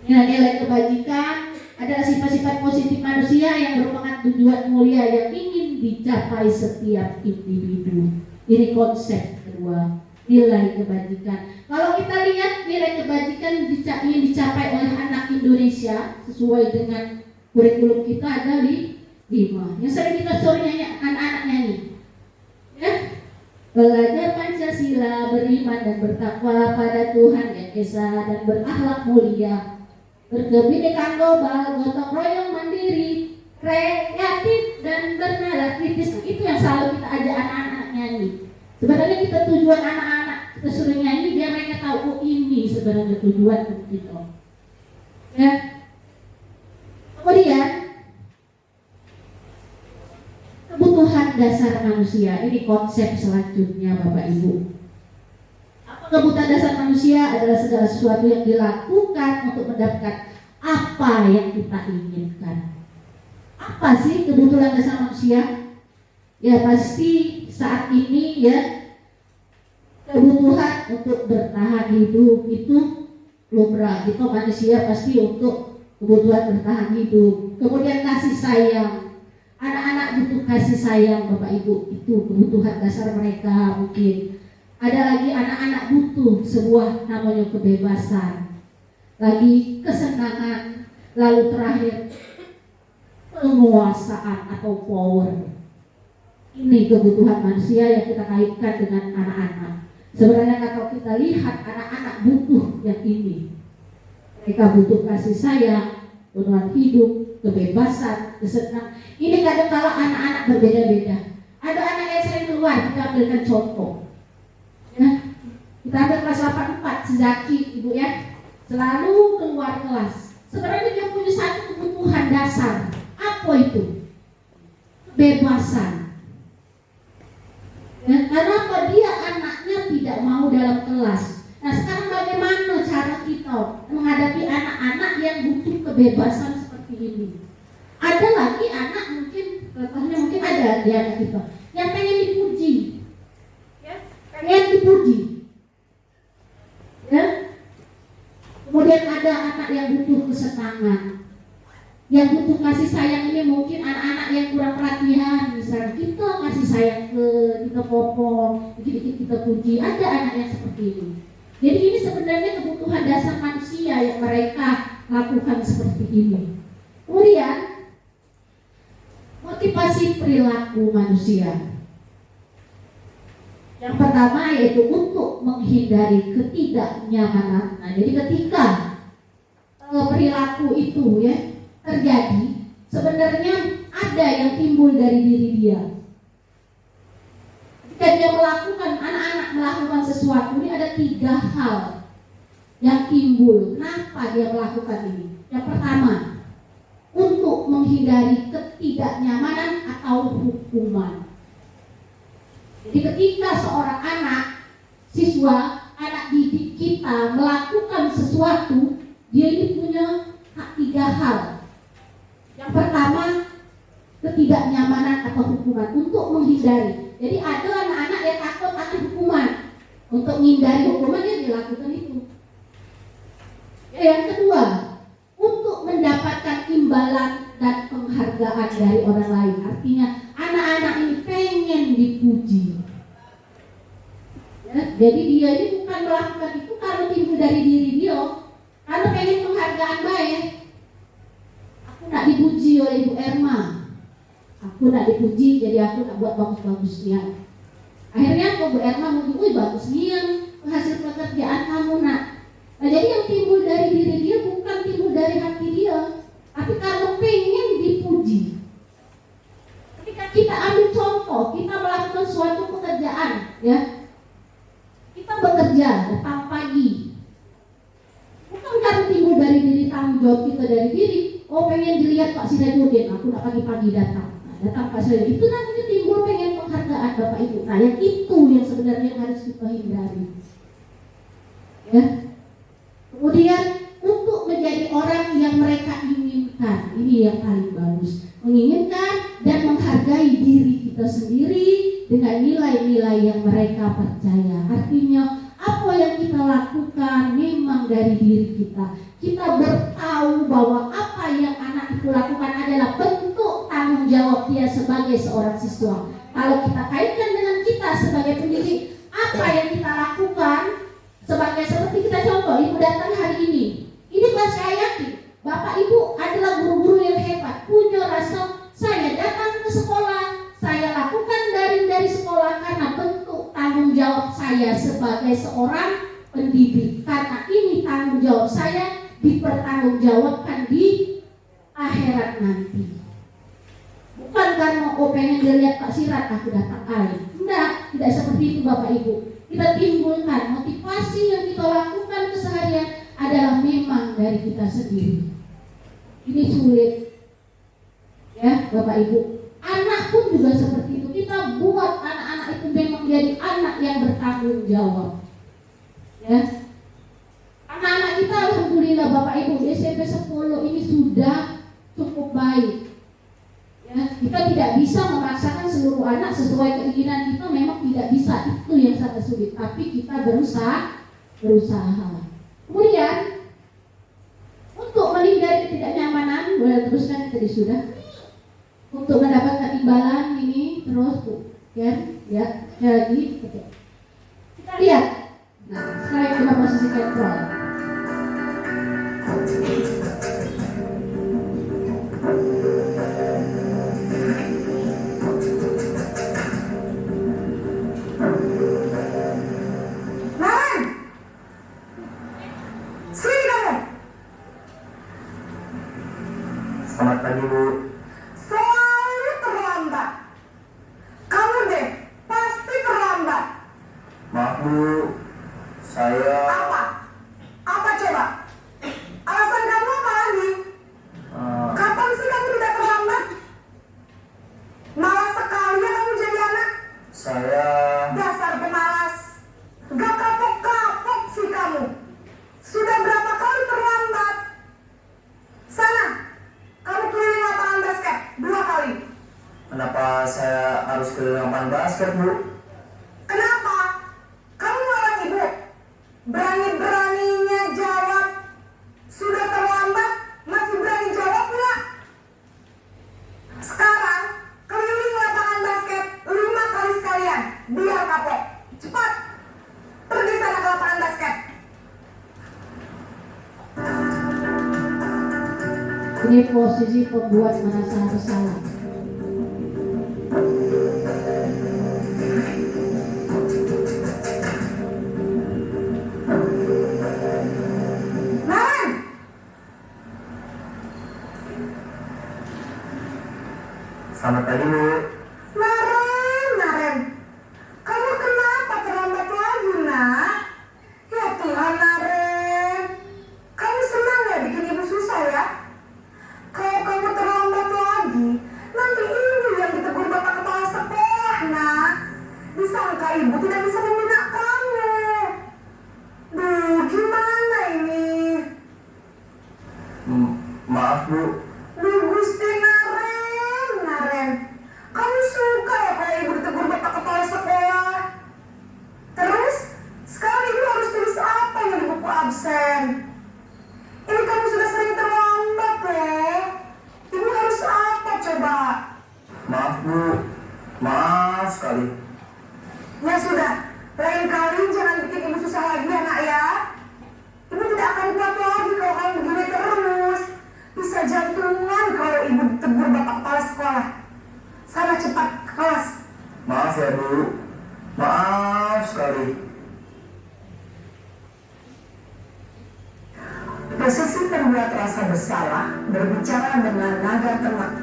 Nilai kebajikan adalah sifat-sifat positif manusia yang merupakan tujuan mulia yang ingin dicapai setiap individu. Ini konsep kedua, nilai kebajikan. Kalau kita lihat nilai kebajikan ingin dicapai oleh anak Indonesia sesuai dengan kurikulum kita ada 5. Yang sering kita suruh nyanyi, anak-anak nyanyi. Ya, belajar Pancasila, beriman dan bertakwa pada Tuhan Yang Esa dan berakhlak mulia. Berkebinekaan global, gotong royong mandiri, kreatif dan bernalar kritis. Itu yang selalu kita ajak anak-anak nyanyi. Sebenarnya kita tujuan anak-anak kita suruh nyanyi biar mereka tahu, oh ini sebenarnya tujuan kita. Ya. Kemudian kebutuhan dasar manusia. Ini konsep selanjutnya Bapak Ibu. Kebutuhan dasar manusia adalah segala sesuatu yang dilakukan untuk mendapatkan apa yang kita inginkan. Apa sih kebutuhan dasar manusia? Ya pasti saat ini ya kebutuhan untuk bertahan hidup itu lumrah. Itu manusia pasti untuk kebutuhan bertahan hidup. Kemudian kasih sayang. Anak-anak butuh kasih sayang Bapak Ibu. Itu kebutuhan dasar mereka mungkin. Ada lagi anak-anak butuh sebuah namanya kebebasan, lagi kesenangan, lalu terakhir penguasaan atau power. Ini kebutuhan manusia yang kita kaitkan dengan anak-anak. Sebenarnya kalau kita lihat anak-anak butuh yang ini. Mereka butuh kasih sayang, penuhan hidup, kebebasan, kesenangan. Ini kadang-kala anak-anak berbeda-beda. Ada anak yang sering keluar, kita ambilkan contoh. Ya, kita ambil kelas 84 si Zaki Ibu ya, selalu keluar kelas. Sebenarnya dia punya satu kebutuhan dasar. Apa itu? Kebebasan. Ya, kenapa dia anaknya tidak mau dalam kelas? Nah sekarang bagaimana cara kita menghadapi anak-anak yang butuh kebebasan seperti ini? Ada lagi anak mungkin ada di anak kita yang pengen dipuji. Pengen dipuji, ya. Kemudian ada anak yang butuh kesenangan, yang butuh kasih sayang. Ini mungkin anak-anak yang kurang perhatian, misalnya kita kasih sayang kita popong, dikit-dikit kita puji. Ada anak yang seperti ini. Jadi ini sebenarnya kebutuhan dasar manusia yang mereka lakukan seperti ini. Kemudian motivasi perilaku manusia. Yang pertama yaitu untuk menghindari ketidaknyamanan. Nah, jadi ketika perilaku itu ya terjadi, sebenarnya ada yang timbul dari diri dia. Ketika dia melakukan, anak-anak melakukan sesuatu, ini ada 3 hal yang timbul. Kenapa dia melakukan ini? Yang pertama, untuk menghindari ketidaknyamanan atau hukuman. Jadi ketika seorang anak, siswa, anak didik kita melakukan sesuatu, dia ini punya 3 hal. Yang pertama, ketidaknyamanan atau hukuman, untuk menghindari. Jadi ada anak-anak yang takut akan hukuman, untuk menghindari hukuman dia dilakukan itu. Yang kedua, untuk mendapatkan imbalan dan penghargaan dari orang lain. Artinya anak-anak ini pengen dipuji. Ya, jadi dia ini bukan melakukan itu karena timbul dari diri dia, karena pengen penghargaan baik. Aku nak dipuji oleh Ibu Erma, aku nak dipuji, jadi aku nak buat bagus-bagus nian. Akhirnya Bu Erma muji, wih bagus nian hasil pekerjaan kamu nak. Nah, jadi yang timbul dari diri dia bukan timbul dari hati dia, tapi karena pengen dipuji. Ketika kita ambil contoh, kita melakukan suatu pekerjaan, ya, kita bekerja datang pagi, bukan karena timbul dari diri, tanggung jawab kita dari diri. Oh, pengen dilihat Pak Sirajuddin, aku nak pagi-pagi datang. Nah, datang Pak Sirajuddin, itu nanti timbul pengen penghargaan Bapak Ibu. Nah, yang itu yang sebenarnya harus kita hindari. Ya. Kemudian untuk menjadi orang yang mereka inginkan, ini yang paling bagus, menginginkan dan menghargai diri kita sendiri dengan nilai-nilai yang mereka percaya. Artinya apa yang kita lakukan memang dari diri kita. Kita bertahu bahwa apa yang anak itu lakukan adalah bentuk tanggung jawab dia sebagai seorang siswa. Kalau kita kaitkan dengan kita sebagai pendidik, apa yang kita lakukan sebagai, seperti kita contoh, Ibu datang hari ini saya yakin Bapak Ibu adalah guru-guru yang hebat, punya rasa saya datang ke sekolah, saya lakukan daring dari sekolah karena bentuk tanggung jawab saya sebagai seorang pendidik. Karena ini tanggung jawab saya dipertanggungjawabkan di akhirat nanti. Bukan karena pengen dilihat Pak Sirat aku datang kali. Enggak, tidak seperti itu Bapak Ibu. Kita timbulkan motivasi yang kita lakukan keseharian adalah memang dari kita sendiri. Ini sulit, ya Bapak Ibu. Anak pun juga seperti itu. Kita buat anak-anak itu memang jadi anak yang bertanggung jawab. Ya, anak-anak kita alhamdulillah Bapak Ibu di SMP 10 ini sudah cukup baik. Ya, kita tidak bisa memaksakan seluruh anak sesuai keinginan kita, memang tidak bisa, itu yang sangat sulit. Tapi kita berusaha. Kemudian untuk menghindari ketidaknyamanan, boleh teruskan tadi sudah. Untuk mendapatkan imbalan ini terus ya lagi. Kita lihat. Nah, sekarang kita posisi kontrol. Selamat pagi, Bu. Selalu terlambat. Kamu deh pasti terlambat. Maaf, Bu. Saya... Apa coba? Alasan kamu apa lagi? Kapan sih kamu tidak terlambat? Malas sekali ya kamu jadi anak. Saya... Dasar pemalas. Gak kapok-kapok sih kamu. Sudah berapa kali terlambat? Sana, kamu keliling lapangan basket 2 kali. Kenapa saya harus ke lapangan basket, Bu? Kenapa? Kamu malah ibu. Berani-beraninya jawab. Sudah terlambat, masih berani jawab pula. Sekarang, keliling lapangan basket 5 kali sekalian. Biar kapok. Cepat. Pergi sana ke lapangan basket. Ini posisi pembuat merasa bersalah. Naren! Selamat pagi Bu. Naren, kamu kenapa terlambat lagi, nak? Ya Tuhan, Naren, kamu senang ya bikin ibu susah ya? Kalau kamu terlambat lagi, nanti ibu yang ditegur bapak kepala sekolah, nak. Disangka ibu tidak bisa membina kamu. Duh, gimana ini? Maaf Bu. Duh, Gusti Naren, kamu suka ya kalau ibu ditegur bapak kepala sekolah? Terus, sekarang ibu harus tulis apa yang di buku absen? Ini kamu sudah sering terlambat loh. Ibu harus apa coba? Maaf Bu. Maaf sekali. Ya sudah, lain kali jangan bikin ibu susah lagi ya nak ya. Ibu tidak akan kuat lagi kalau kamu begini terus. Bisa jantungan kalau ibu ditegur bapak kepala sekolah. Sana cepat ke kelas. Maaf ya Bu. Maaf sekali. Posisi pembuat rasa bersalah berbicara dengan nada tenang.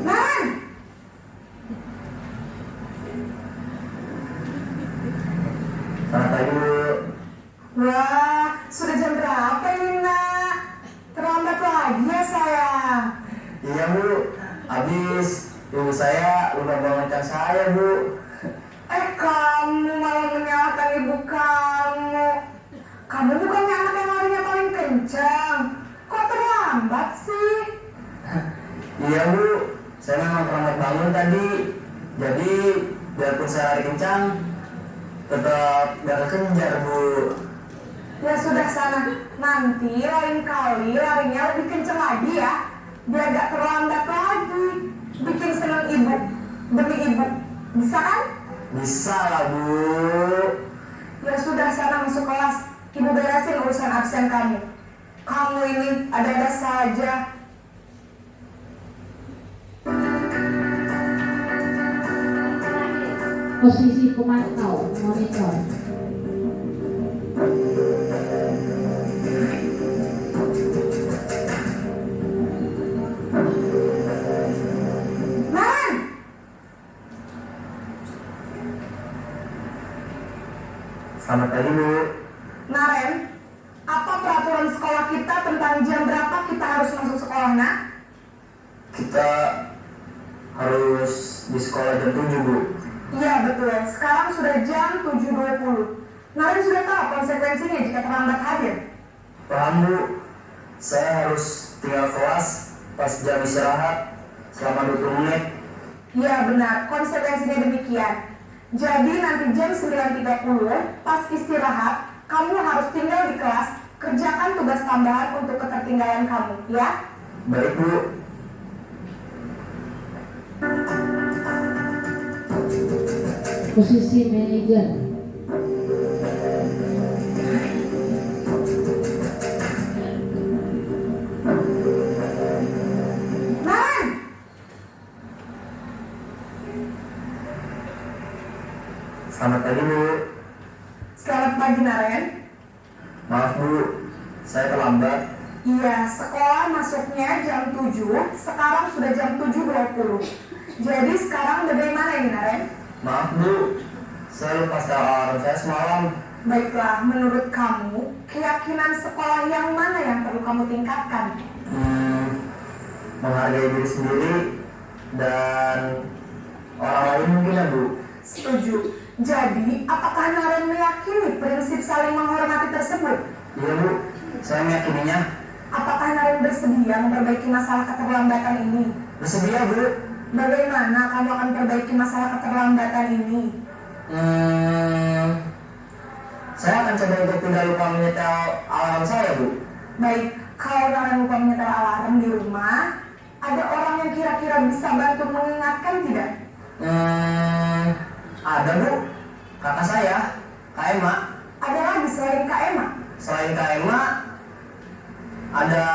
Naren! Selamat pagi Bu. Wah, sudah jam berapa ini nak? Terlambat lagi ya sayang. Iya Bu. Habis ibu saya lupa bangunkan saya Bu. Kamu malah menyalahkan ibu kamu. Kamu bukannya anak yang larinya paling kencang. Kok terlambat sih? Iya Bu. Saya memang terlambat bangun tadi. Jadi biarpun saya lari kencang, tetap gak kekejar Bu. Ya sudah sana. Nanti lain kali larinya lebih kencang lagi ya. Biar gak terlambat lagi. Bikin senang ibu. Demi ibu. Bisa kan? Bisa lah Bu. Ya sudah sana masuk kelas. Ibu beresin urusan absen kamu. Kamu ini ada-ada saja. Posisi pemantau, monitor. Naren! Selamat pagi Bu. Naren, apa peraturan sekolah kita tentang jam berapa kita harus masuk sekolah, nak? Kita harus di sekolah jam 7 Bu. Iya betul, sekarang sudah jam 7.20. Naren sudah tahu konsekuensinya jika terlambat hadir. Paham Bu. Saya harus tinggal kelas pas jam istirahat selama 20 menit. Iya benar, konsekuensinya demikian. Jadi nanti jam 9.30 pas istirahat, kamu harus tinggal di kelas, kerjakan tugas tambahan untuk ketertinggalan kamu, ya? Baik Bu. Posisi manajer. Naren! Selamat pagi Bu. Selamat pagi Naren. Maaf Bu, saya terlambat. Iya, sekolah masuknya jam 7, sekarang sudah jam 7.20. Jadi sekarang bagaimana ini Naren? Maaf Bu, saya lupa setel alarm saya semalam. Baiklah, menurut kamu, keyakinan sekolah yang mana yang perlu kamu tingkatkan? Menghargai diri sendiri dan orang lain mungkin ya Bu. Setuju. Jadi, apakah Naren meyakini prinsip saling menghormati tersebut? Iya Bu, saya meyakininya. Apakah Naren bersedia memperbaiki masalah keterlambatan ini? Bersedia Bu. Bagaimana kamu akan perbaiki masalah keterlambatan ini? Saya akan coba untuk tidak lupa menyetel alarm saya Bu. Baik, kalau Naren lupa menyetel alarm di rumah, ada orang yang kira-kira bisa bantu mengingatkan tidak? Ada Bu, kakak saya, Kak Emma. Ada lagi selain Kak Emma? Selain Kak Emma, ada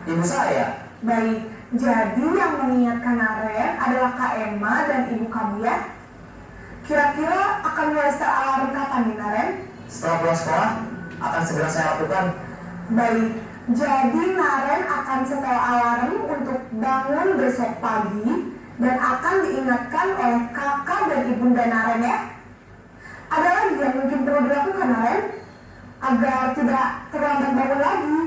ibu saya. Baik, jadi yang mengingatkan Naren adalah Kak Emma dan ibu kamu ya? Kira-kira akan mulai alarm kapan nih Naren? Setelah pulang sekolah, akan segera saya lakukan. Baik, jadi Naren akan setel alarm untuk bangun besok pagi dan akan diingatkan oleh kakak dan ibunda Naren ya. Ada lagi yang mungkin perlu dilakukan Naren agar tidak terlambat bangun lagi?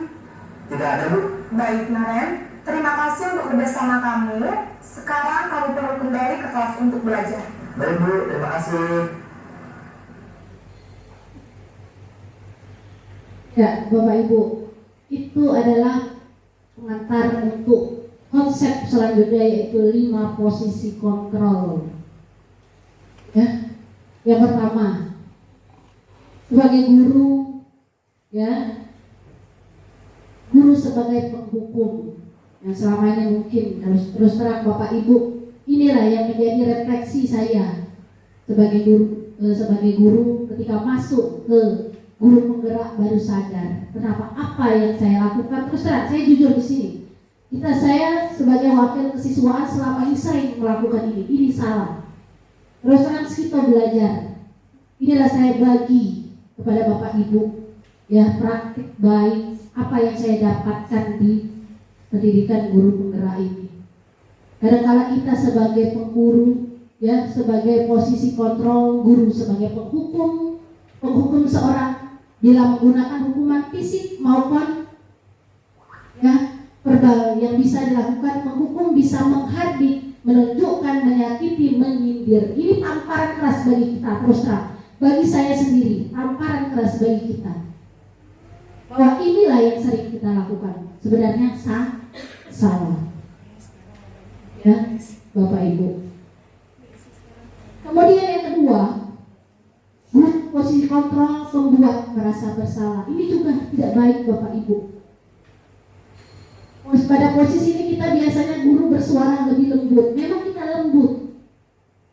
Tidak ada Bu. Baik Naren, terima kasih untuk kerjasama kamu. Sekarang kamu perlu kembali ke kelas untuk belajar. Baik Bu, terima kasih. Ya, Bapak Ibu, itu adalah pengantar untuk konsep selanjutnya, yaitu 5 posisi kontrol. Ya, yang pertama, sebagai guru, ya, guru sebagai penghukum yang selama ini mungkin terus terang Bapak Ibu, inilah yang menjadi refleksi saya sebagai guru ketika masuk ke guru penggerak baru sadar kenapa apa yang saya lakukan. Terus terang saya jujur di sini, saya sebagai wakil kesiswaan selama ini sering melakukan ini salah. Terus terang kita belajar, inilah saya bagi kepada Bapak Ibu ya, praktik baik apa yang saya dapatkan di pendidikan guru penggerak ini. Kadang-kala kita sebagai pengguru ya, sebagai posisi kontrol, guru sebagai penghukum seorang bila menggunakan hukuman fisik maupun ya verbal yang bisa dilakukan. Menghukum bisa menghardik, menunjukkan, menyakiti, menyindir. Ini tamparan keras bagi kita. Terus terang bagi saya sendiri, tamparan keras bagi kita, bahwa inilah yang sering kita lakukan. Sebenarnya salah ya Bapak Ibu. Kemudian yang kedua, posisi kontrol membuat merasa bersalah. Ini juga tidak baik Bapak Ibu. Pada posisi ini kita biasanya guru bersuara lebih lembut. Memang kita lembut,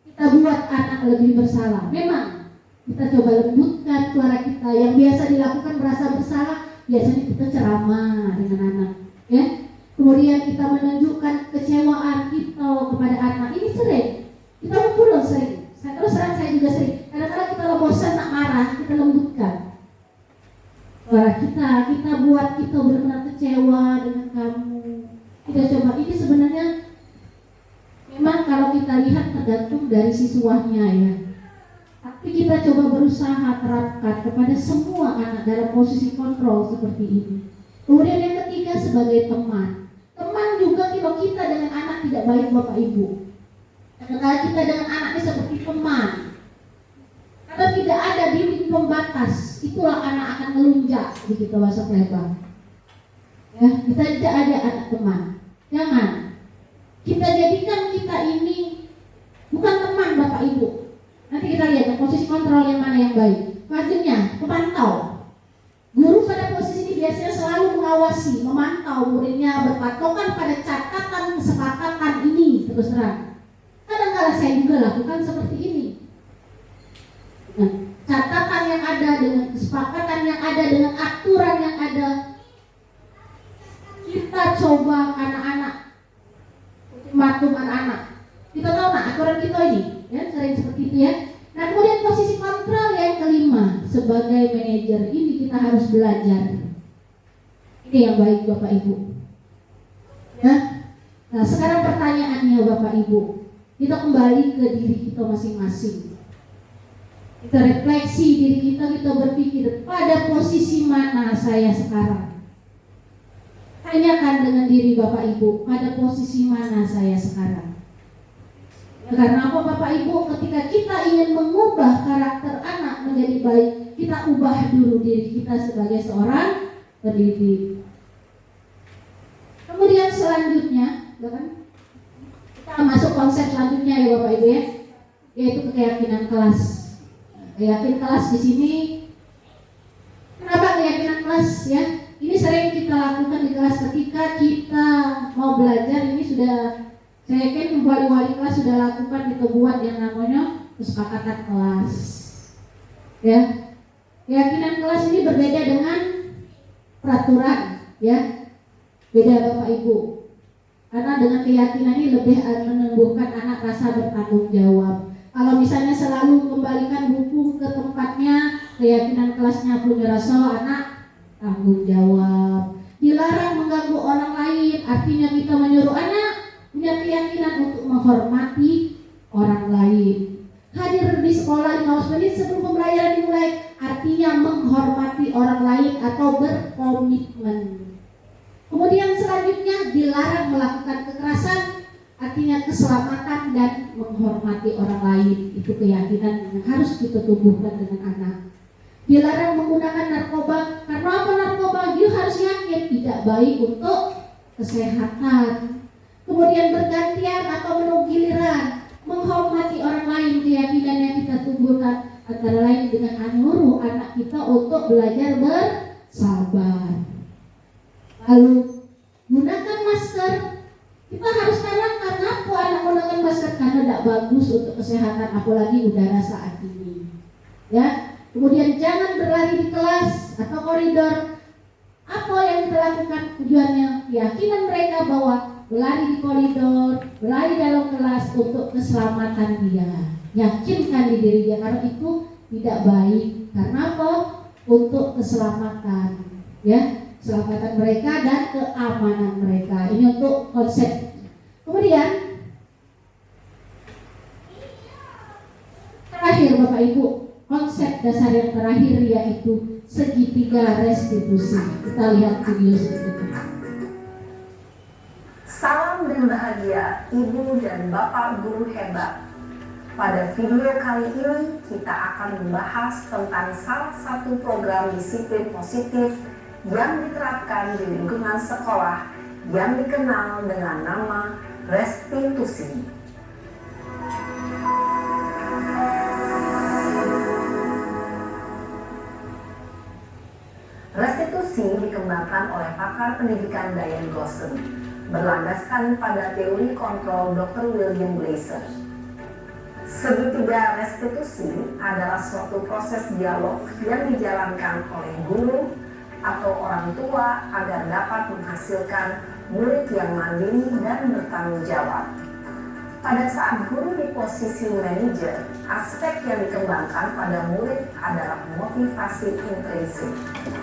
kita buat anak lebih bersalah. Memang kita coba lembutkan suara kita. Yang biasa dilakukan merasa bersalah, biasanya kita ceramah dengan anak ya. Kemudian kita menunjukkan kecewaan kita kepada anak. Ini sering kita ngumpul sering. Terus terang saya juga sering. Kadang-kadang kita bosan nak marah, kita lembutkan suara kita buat kita benar-benar kecewa dengan kamu. Kita coba, ini sebenarnya memang kalau kita lihat tergantung dari siswanya ya. Tapi kita coba berusaha terapkan kepada semua anak dalam posisi kontrol seperti ini. Kemudian yang ketiga, sebagai teman. Teman juga kalau kita dengan anak tidak baik Bapak Ibu. Kadang-kadang kita dengan anak ini seperti teman. Karena tidak ada dinding pembatas, itulah anak akan melunjak begitu bahasa lebar. Ya, kita tidak ada anak teman. Jangan. Kita jadikan kita ini bukan teman Bapak Ibu. Nanti kita lihat posisi kontrol yang mana yang baik. Selanjutnya, pemantau. Guru pada posisi ini biasanya selalu mengawasi, memantau muridnya berpatokan pada catatan kesepakatan ini. Terus terang, kadang-kadang saya juga lakukan seperti ini. Nah, catatan yang ada, dengan kesepakatan yang ada, dengan aturan yang ada, kita coba anak-anak, ultimatum anak-anak. Kita tahu nak aturan kita ini, ya sering seperti itu ya. Nah kemudian posisi kontrol yang kelima, sebagai manajer ini kita harus belajar. Ini yang baik Bapak Ibu. Ya. Nah sekarang pertanyaannya Bapak Ibu, kita kembali ke diri kita masing-masing. Kita refleksi diri kita berpikir pada posisi mana saya sekarang. Tanyakan dengan diri Bapak Ibu, pada posisi mana saya sekarang. Ya, karena apa Bapak Ibu, ketika kita ingin mengubah karakter anak menjadi baik, kita ubah dulu diri kita sebagai seorang pendidik. Kemudian selanjutnya, kita masuk konsep selanjutnya ya Bapak Ibu ya, yaitu keyakinan kelas. Keyakinan kelas di sini, kenapa keyakinan kelas ya? Ini sering kita lakukan di kelas ketika kita mau belajar. Ini sudah wali-wali kelas sudah lakukan, kita buat yang namanya kesepakatan kelas. Ya, keyakinan kelas ini berbeda dengan peraturan, ya, beda Bapak Ibu. Karena dengan keyakinan ini lebih menumbuhkan anak rasa bertanggung jawab. Kalau misalnya selalu kembalikan buku ke tempatnya, keyakinan kelasnya punya rasa anak tanggung jawab. Dilarang mengganggu orang lain, artinya kita menyuruh anak punya keyakinan untuk menghormati orang lain. Hadir di sekolah 15 menit sebelum pembelajaran dimulai, artinya menghormati orang lain atau berkomitmen. Kemudian selanjutnya dilarang melakukan kekerasan, artinya keselamatan dan menghormati orang lain. Itu keyakinan yang harus kita tumbuhkan dengan anak. Dilarang menggunakan narkoba, karena apa narkoba? Dia harus yakin tidak baik untuk kesehatan. Kemudian bergantian atau menunggu giliran, menghormati orang lain, keyakinan yang kita tumbuhkan antara lain dengan menyuruh anak kita untuk belajar bersabar. Lalu gunakan masker. Kita harus tanamkan apa anak menggunakan masker, karena tidak bagus untuk kesehatan, apalagi udara saat ini. Ya, kemudian jangan berlari di kelas atau koridor. Apa yang kita lakukan tujuannya? Keyakinan mereka bahwa berlari di koridor, berlari dalam kelas untuk keselamatan dia. Yakinkan di diri dia, karena itu tidak baik. Karena apa? Untuk keselamatan, ya, keselamatan mereka dan keamanan mereka. Ini untuk konsep. Kemudian terakhir Bapak Ibu, konsep dasar yang terakhir yaitu segitiga restitusi. Kita lihat video selanjutnya. Salam dan bahagia Ibu dan Bapak guru hebat. Pada video kali ini kita akan membahas tentang salah satu program disiplin positif yang diterapkan di lingkungan sekolah yang dikenal dengan nama restitusi. Restitusi dikembangkan oleh pakar pendidikan Diane Gosson, berlandaskan pada teori kontrol Dr. William Glasser. Segitiga restitusi adalah suatu proses dialog yang dijalankan oleh guru atau orang tua agar dapat menghasilkan murid yang mandiri dan bertanggung jawab. Pada saat guru di posisi manajer, aspek yang dikembangkan pada murid adalah motivasi intrinsik,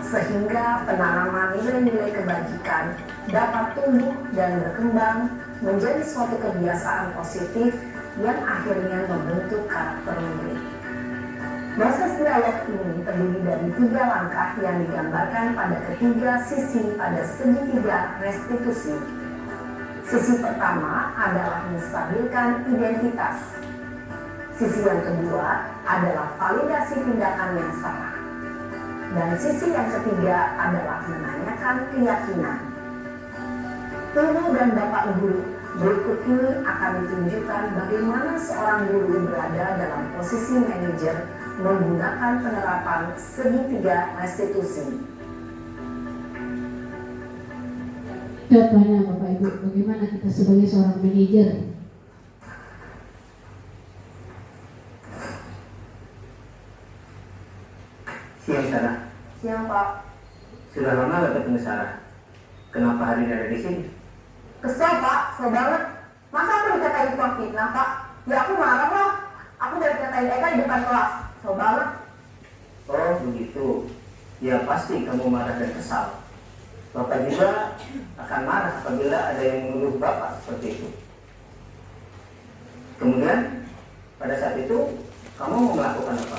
sehingga penanaman nilai-nilai kebajikan dapat tumbuh dan berkembang menjadi suatu kebiasaan positif yang akhirnya membentuk karakter murid. Proses dialog ini terdiri dari 3 langkah yang digambarkan pada ketiga sisi pada segitiga restitusi. Sisi pertama adalah menstabilkan identitas. Sisi yang kedua adalah validasi tindakan yang salah. Dan sisi yang ketiga adalah menanyakan keyakinan. Ibu dan Bapak guru, berikut ini akan ditunjukkan bagaimana seorang guru berada dalam posisi manajer menggunakan penerapan segitiga restitusi. Contohnya Bapak Ibu, bagaimana kita sebagai seorang manajer? Siang Sarah. Siang Pak. Sudah lama gak ketemu Sarah. Kenapa hari ini ada di sini? Kesel Pak, kesel banget. Masa aku dikatain tukang fitnah Pak? Ya aku marah lah. Aku dari dikatain Eka di depan kelas. Kesel banget. Oh begitu. Ya pasti kamu marah dan kesal. Bapak juga akan marah apabila ada yang menuduh Bapak seperti itu. Kemudian pada saat itu kamu mau melakukan apa?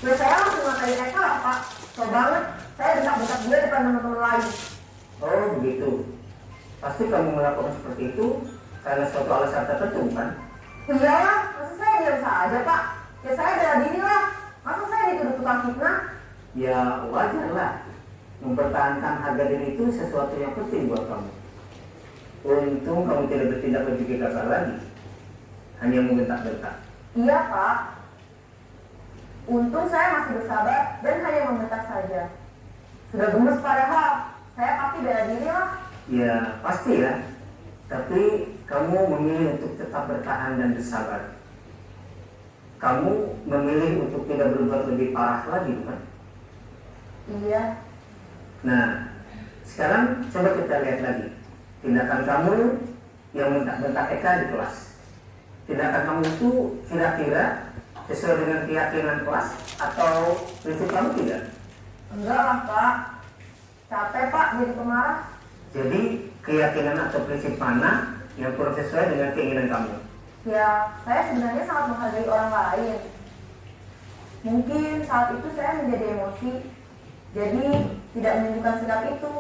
Ya saya langsung ngatain Eka lah Pak. Kesel banget. Saya dekat-dekat dia depan teman-teman lain. Oh begitu. Pasti kamu melakukan seperti itu karena suatu alasan tertentu kan? Iya lah, masa saya diam saja Pak? Ya saya bela diri lah. Masa saya dituduh tukang fitnah? Ya wajar lah. Mempertahankan harga diri itu sesuatu yang penting buat kamu. Untung kamu tidak bertindak lebih gegabah lagi. Hanya membentak-bentak. Iya Pak. Untung saya masih bersabar dan hanya membentak saja. Sudah gemes padahal. Saya pasti bela diri lah. Ya pastilah. Tapi kamu memilih untuk tetap bertahan dan bersabar. Kamu memilih untuk tidak berbuat lebih parah lagi, bukan? Iya. Nah, sekarang coba kita lihat lagi tindakan kamu yang bentak-bentak Eka di kelas. Tindakan kamu itu kira-kira sesuai dengan keyakinan kelas atau prinsip kamu tidak? Enggak lah Pak, capek Pak jadi pemarah. Jadi keyakinan atau prinsip mana yang kurang sesuai dengan keinginan kamu? Ya, saya sebenarnya sangat menghargai orang lain. Mungkin saat itu saya menjadi emosi, jadi tidak menunjukkan sikap itu.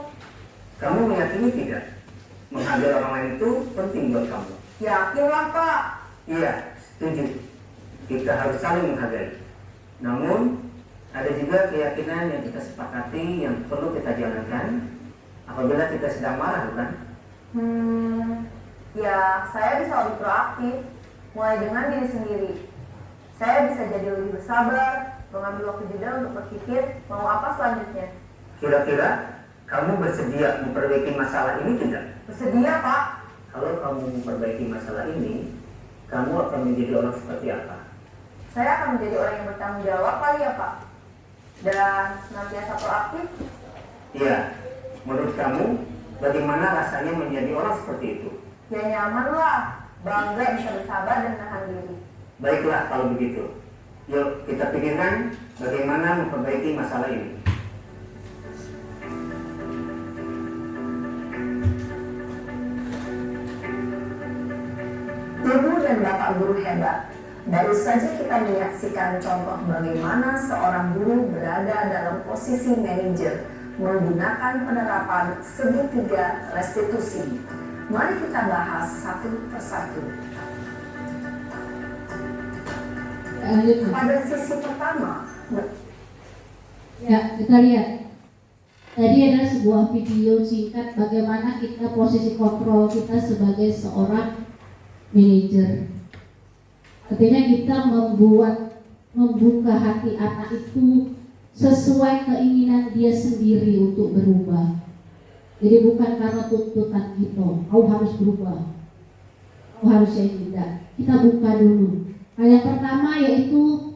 Kamu meyakini tidak? Menghargai orang lain itu penting buat kamu. Yakin lah Pak. Iya, setuju. Kita harus saling menghargai. Namun, ada juga keyakinan yang kita sepakati yang perlu kita jalankan apabila kita sedang marah, bukan? Ya saya bisa lebih proaktif, mulai dengan diri sendiri. Saya bisa jadi lebih bersabar, mengambil waktu jeda untuk berpikir mau apa selanjutnya. Kira-kira kamu bersedia memperbaiki masalah ini tidak? Bersedia Pak. Kalau kamu memperbaiki masalah ini, kamu akan menjadi orang seperti apa? Saya akan menjadi orang yang bertanggung jawab kali ya Pak. Dan senantiasa proaktif. Iya, menurut kamu bagaimana rasanya menjadi orang seperti itu? Ya nyaman lah, bangga bisa bersabar dan menahan diri. Baiklah kalau begitu. Yuk kita pikirkan bagaimana memperbaiki masalah ini. Ibu dan Bapak guru hebat. Baru saja kita menyaksikan contoh bagaimana seorang guru berada dalam posisi manajer menggunakan penerapan segitiga restitusi. Mari kita bahas satu persatu. Pada sisi pertama, Ya, kita lihat. Tadi ada sebuah video singkat bagaimana kita posisi kontrol kita sebagai seorang manajer. Artinya kita membuka hati anak itu sesuai keinginan dia sendiri untuk berubah. Jadi bukan karena tuntutan kita, kau harus berubah, kau harus yang tidak. Kita buka dulu. Nah, yang pertama yaitu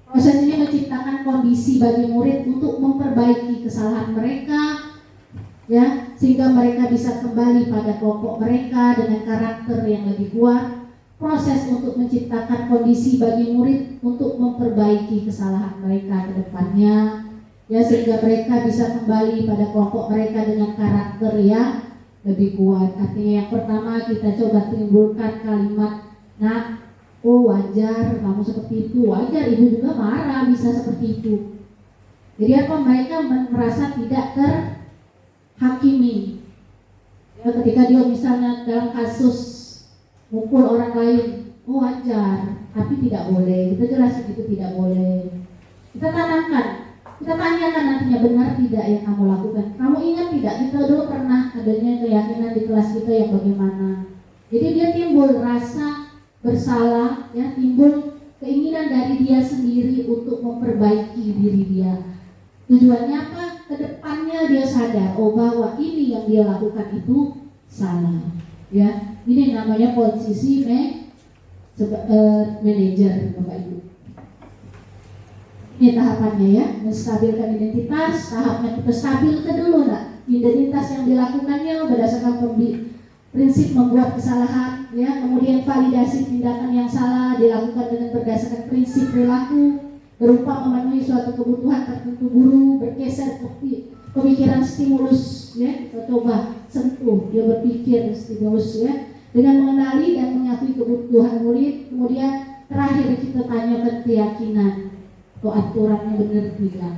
proses ini menciptakan kondisi bagi murid untuk memperbaiki kesalahan mereka, ya, sehingga mereka bisa kembali pada kelompok mereka dengan karakter yang lebih kuat. Proses untuk menciptakan kondisi bagi murid untuk memperbaiki kesalahan mereka ke depannya, ya, sehingga mereka bisa kembali pada kelompok mereka dengan karakter yang lebih kuat. Artinya yang pertama kita coba timbulkan kalimat, nah, oh wajar kamu seperti itu, wajar ibu juga marah bisa seperti itu. Jadi apa, mereka merasa tidak terhakimi. Ya, ketika dia misalnya dalam kasus mukul orang lain, oh wajar, tapi tidak boleh. Kita jelasin itu tidak boleh. Kita tanamkan, kita tanyakan nantinya benar tidak yang kamu lakukan. Kamu ingat tidak kita dulu pernah adanya keyakinan di kelas kita yang bagaimana? Jadi dia timbul rasa bersalah, ya, timbul keinginan dari dia sendiri untuk memperbaiki diri dia. Tujuannya apa? Kedepannya dia sadar, oh bahwa ini yang dia lakukan itu salah. Ya, ini namanya posisi manajer, Bapak Ibu. Ini tahapannya ya, menstabilkan identitas. Tahapnya kita stabilkan dulu, nak. Identitas yang dilakukannya berdasarkan prinsip membuat kesalahan, ya. Kemudian validasi tindakan yang salah dilakukan dengan berdasarkan prinsip perilaku berupa memenuhi suatu kebutuhan tertentu guru, bergeser pemikiran stimulus, ya. Kita coba sentuh dia berpikir stimulus, ya, dengan mengenali dan mengakui kebutuhan murid. Kemudian terakhir kita tanyakan keyakinan atau aturannya benar tidak,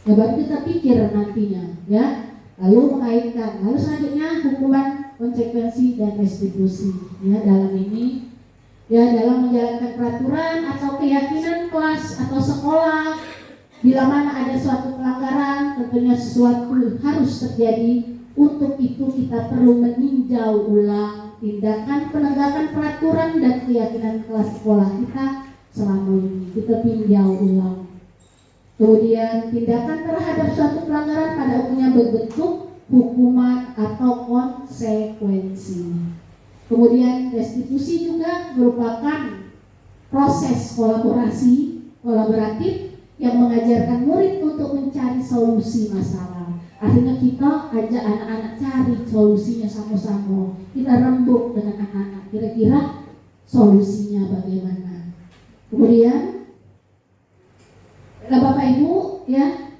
ya, baru kita pikir nantinya, ya, lalu mengaitkan, lalu selanjutnya hukuman, konsekuensi dan restitusi, ya, dalam ini, ya, dalam menjalankan peraturan atau keyakinan kelas atau sekolah. Bila mana ada suatu pelanggaran, tentunya sesuatu harus terjadi. Untuk itu kita perlu meninjau ulang tindakan penegakan peraturan dan keyakinan kelas sekolah kita selama ini. Kita tinjau ulang. Kemudian tindakan terhadap suatu pelanggaran pada umumnya berbentuk hukuman atau konsekuensi. Kemudian restitusi juga merupakan proses kolaboratif yang mengajarkan murid untuk mencari solusi masalah. Akhirnya kita ajak anak-anak cari solusinya sama-sama. Kita rembuk dengan anak-anak, kira-kira solusinya bagaimana. Kemudian Bapak Ibu ya,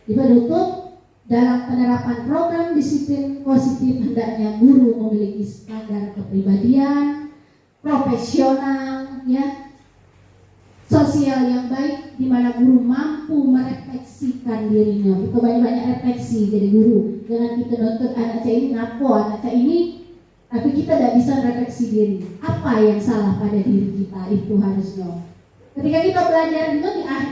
di penutup dalam penerapan program disiplin positif hendaknya guru memiliki standar kepribadian, profesional ya, sosial yang baik, di mana guru mampu merefleksikan dirinya. Kita banyak-banyak refleksi jadi guru. Jangan kita nonton anak saya ini ngapo, anak saya ini, tapi kita tidak bisa refleksi diri. Apa yang salah pada diri kita itu harusnya. Ketika kita belajar juga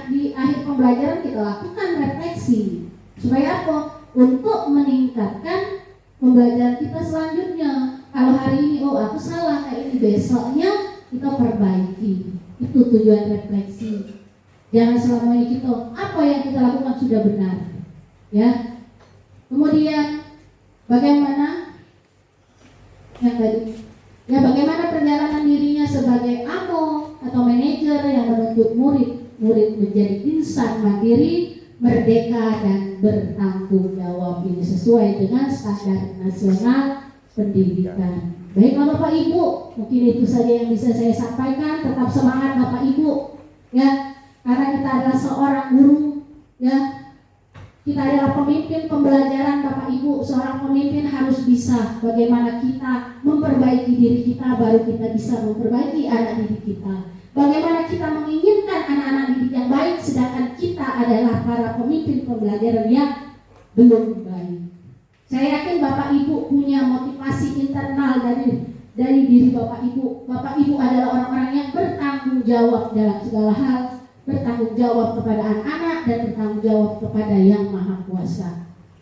di akhir pembelajaran kita lakukan refleksi. Supaya apa? Untuk meningkatkan pembelajaran kita selanjutnya. Kalau hari ini, oh aku salah kayak ini, besoknya kita perbaiki. Itu tujuan refleksi. Jangan selama ini kita apa yang kita lakukan sudah benar, ya. Kemudian bagaimana yang tadi, ya bagaimana perjalanan dirinya sebagai amo atau manajer yang menuntut murid menjadi insan mandiri, merdeka dan bertanggung jawab. Ini sesuai dengan standar nasional pendidikan. Baiklah Bapak Ibu, mungkin itu saja yang bisa saya sampaikan. Tetap semangat Bapak Ibu, ya, karena kita adalah seorang guru, ya, kita adalah pemimpin pembelajaran Bapak Ibu. Seorang pemimpin harus bisa bagaimana kita memperbaiki diri kita, baru kita bisa memperbaiki anak didik kita. Bagaimana kita menginginkan anak-anak didik yang baik, sedangkan kita adalah para pemimpin pembelajaran yang belum baik. Saya yakin Bapak Ibu punya motivasi internal dari diri Bapak Ibu. Bapak Ibu adalah orang-orang yang bertanggung jawab dalam segala hal, bertanggung jawab kepada anak-anak dan bertanggung jawab kepada Yang Maha Kuasa.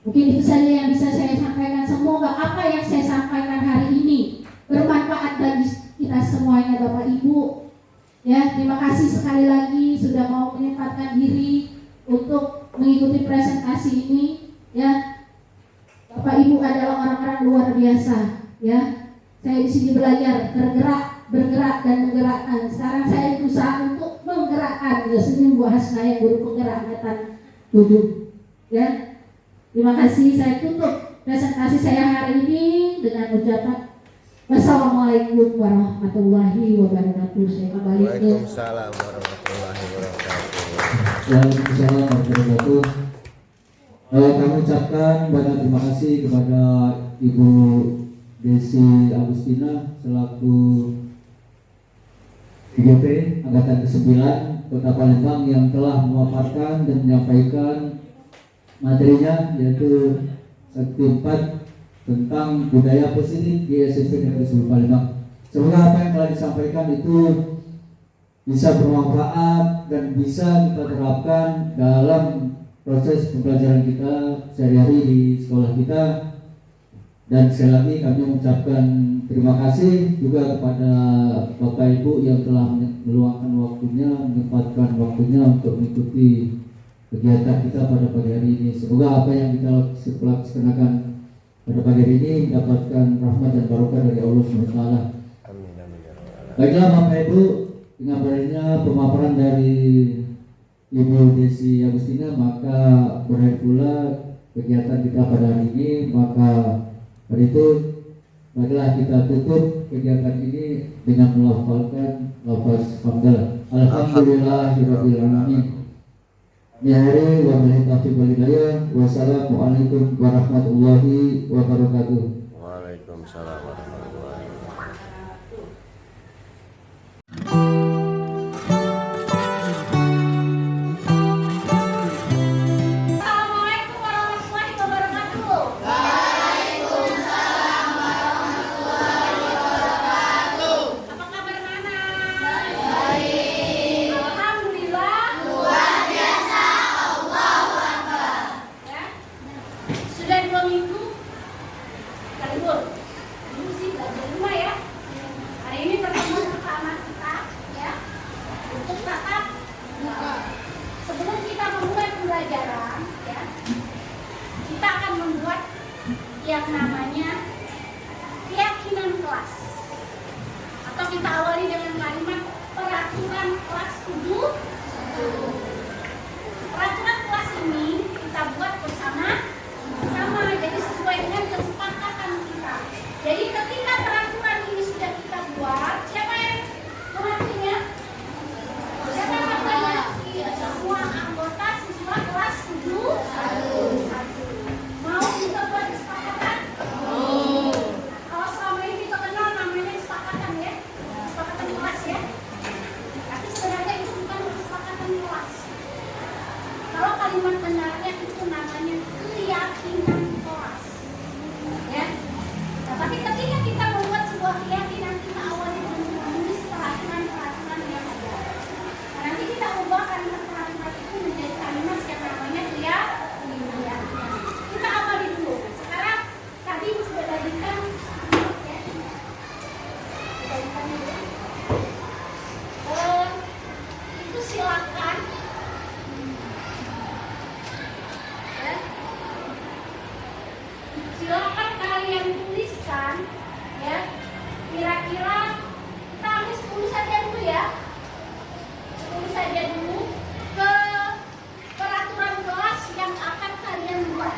Mungkin itu saja yang bisa saya sampaikan. Semoga apa yang saya sampaikan hari ini bermanfaat bagi kita semuanya Bapak Ibu. Ya, terima kasih sekali lagi sudah mau menyempatkan diri untuk mengikuti presentasi ini. Ya, Bapak Ibu adalah orang-orang luar biasa, ya. Saya di sini belajar bergerak dan menggerakkan. Sekarang saya berusaha untuk menggerakkan. Ya, sini Bu Hasna yang guru penggerak angkatan 7. Ya. Terima kasih. Saya tutup presentasi saya hari ini dengan ucapan wassalamualaikum warahmatullahi wabarakatuh. Saya kembali ke Waalaikumsalam warahmatullahi wabarakatuh. Waalaikumsalam warahmatullahi wabarakatuh. Kami ucapkan banyak terima kasih kepada Ibu Desi Agustina selaku IGP Angkatan ke-9 Kota Palembang yang telah memaparkan dan menyampaikan materinya, yaitu Sakti 4 tentang budaya positif di SMP Negeri 10 Palembang. Semoga apa yang telah disampaikan itu bisa bermanfaat dan bisa kita terapkan dalam proses pembelajaran kita sehari-hari di sekolah kita. Dan sekali lagi kami mengucapkan terima kasih juga kepada Bapak Ibu yang telah meluangkan waktunya, menyempatkan waktunya untuk mengikuti kegiatan kita pada pagi hari ini. Semoga apa yang kita laksanakan pada pagi hari ini mendapatkan rahmat dan barokah dari Allah SWT. Amin amin ya rabbal alamin. Baiklah Bapak Ibu, dengan berakhirnya pemaparan dari Ibu Desi Agustina, maka berakhir pula kegiatan kita pada hari ini. Maka hari itu marilah kita tutup kegiatan ini dengan melafalkan lafaz hamdalah. Alhamdulillahirabbil alamin. Bihari wa billahi taufiq wal hidayah. Wassalamualaikum warahmatullahi wabarakatuh. Waalaikumsalam warahmatullahi wabarakatuh. Assalamualaikum warahmatullahi wabarakatuh. Waalaikumsalam warahmatullahi wabarakatuh. Apa kabar Nana? Baik. Alhamdulillah. Luar biasa. Allahu Akbar. Ya. Sudah 2 minggu kita libur. Dulu sih belajar rumah ya. Hari ini pertemuan pertama kita ya untuk tatap muka. Sebelum kita memulai pembelajaran ya, kita akan membuat yang namanya keyakinan kelas. kita awali dengan kalimat peraturan kelas 7. Peraturan kelas ini kita buat bersama, jadi sesuai dengan kesepakatan kita. Jadi ketika peraturan ini sudah kita buat, siapa yang mengaturnya? Siapa yang mengaturnya? Semua anggota siswa kelas 7. Mau kita buat kesepakatan? Kalau selama ini kita kenal namanya kesepakatan ya, kesepakatan kelas ya. Tapi sebenarnya itu bukan kesepakatan kelas. Kalau kalimat benarnya itu namanya keyakinan kelas. Ya. Nah, tapi ketika kita membuat sebuah keyakinan, kita awali dengan menulis peraturan-peraturan yang ada. Nah, nanti kita ubah kalimat-kalimat itu menjadi kalimat yang namanya keyakinan. Kita awali dulu. Sekarang tadi sudah tadikan ya. Itu silakan ya. Silakan kalian tuliskan ya. Kira-kira kita ambil 10 saja dulu ya. 10 saja dulu ke peraturan kelas yang akan kalian buat.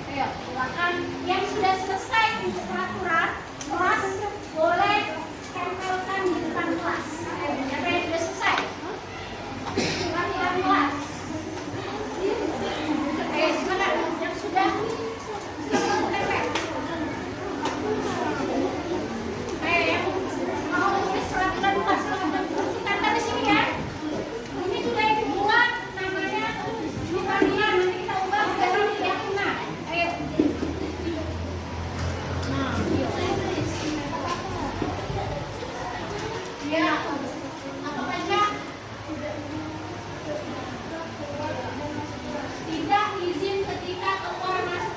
Ayo, silakan yang sudah selesai untuk peraturan kelas boleh tempelkan di depan kelas. Siapa yang sudah selesai? Peraturan kelas. Ayo, sebentar. Yang sudah tempel. Ayo ya. Mau tulis peraturan kelas, silakan ditempel di sini ya. Ini sudah dibuat namanya bukannya nanti kita ubah menjadi keyakinan. Ayo. Ya, apa baca? Tidak izin ketika keluar masuk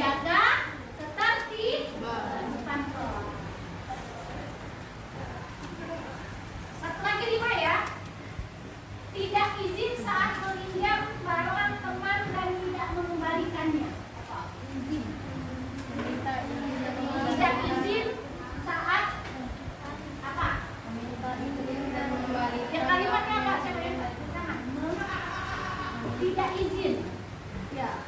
menjaga ketertiban kelas. Satu lagi 5 ya. Tidak izin saat meminjam barang teman dan tidak mengembalikannya. Izin. Tidak izin saat apa? Ya, kalimatnya apa? Siapa yang tangan? Tidak izin. Ya.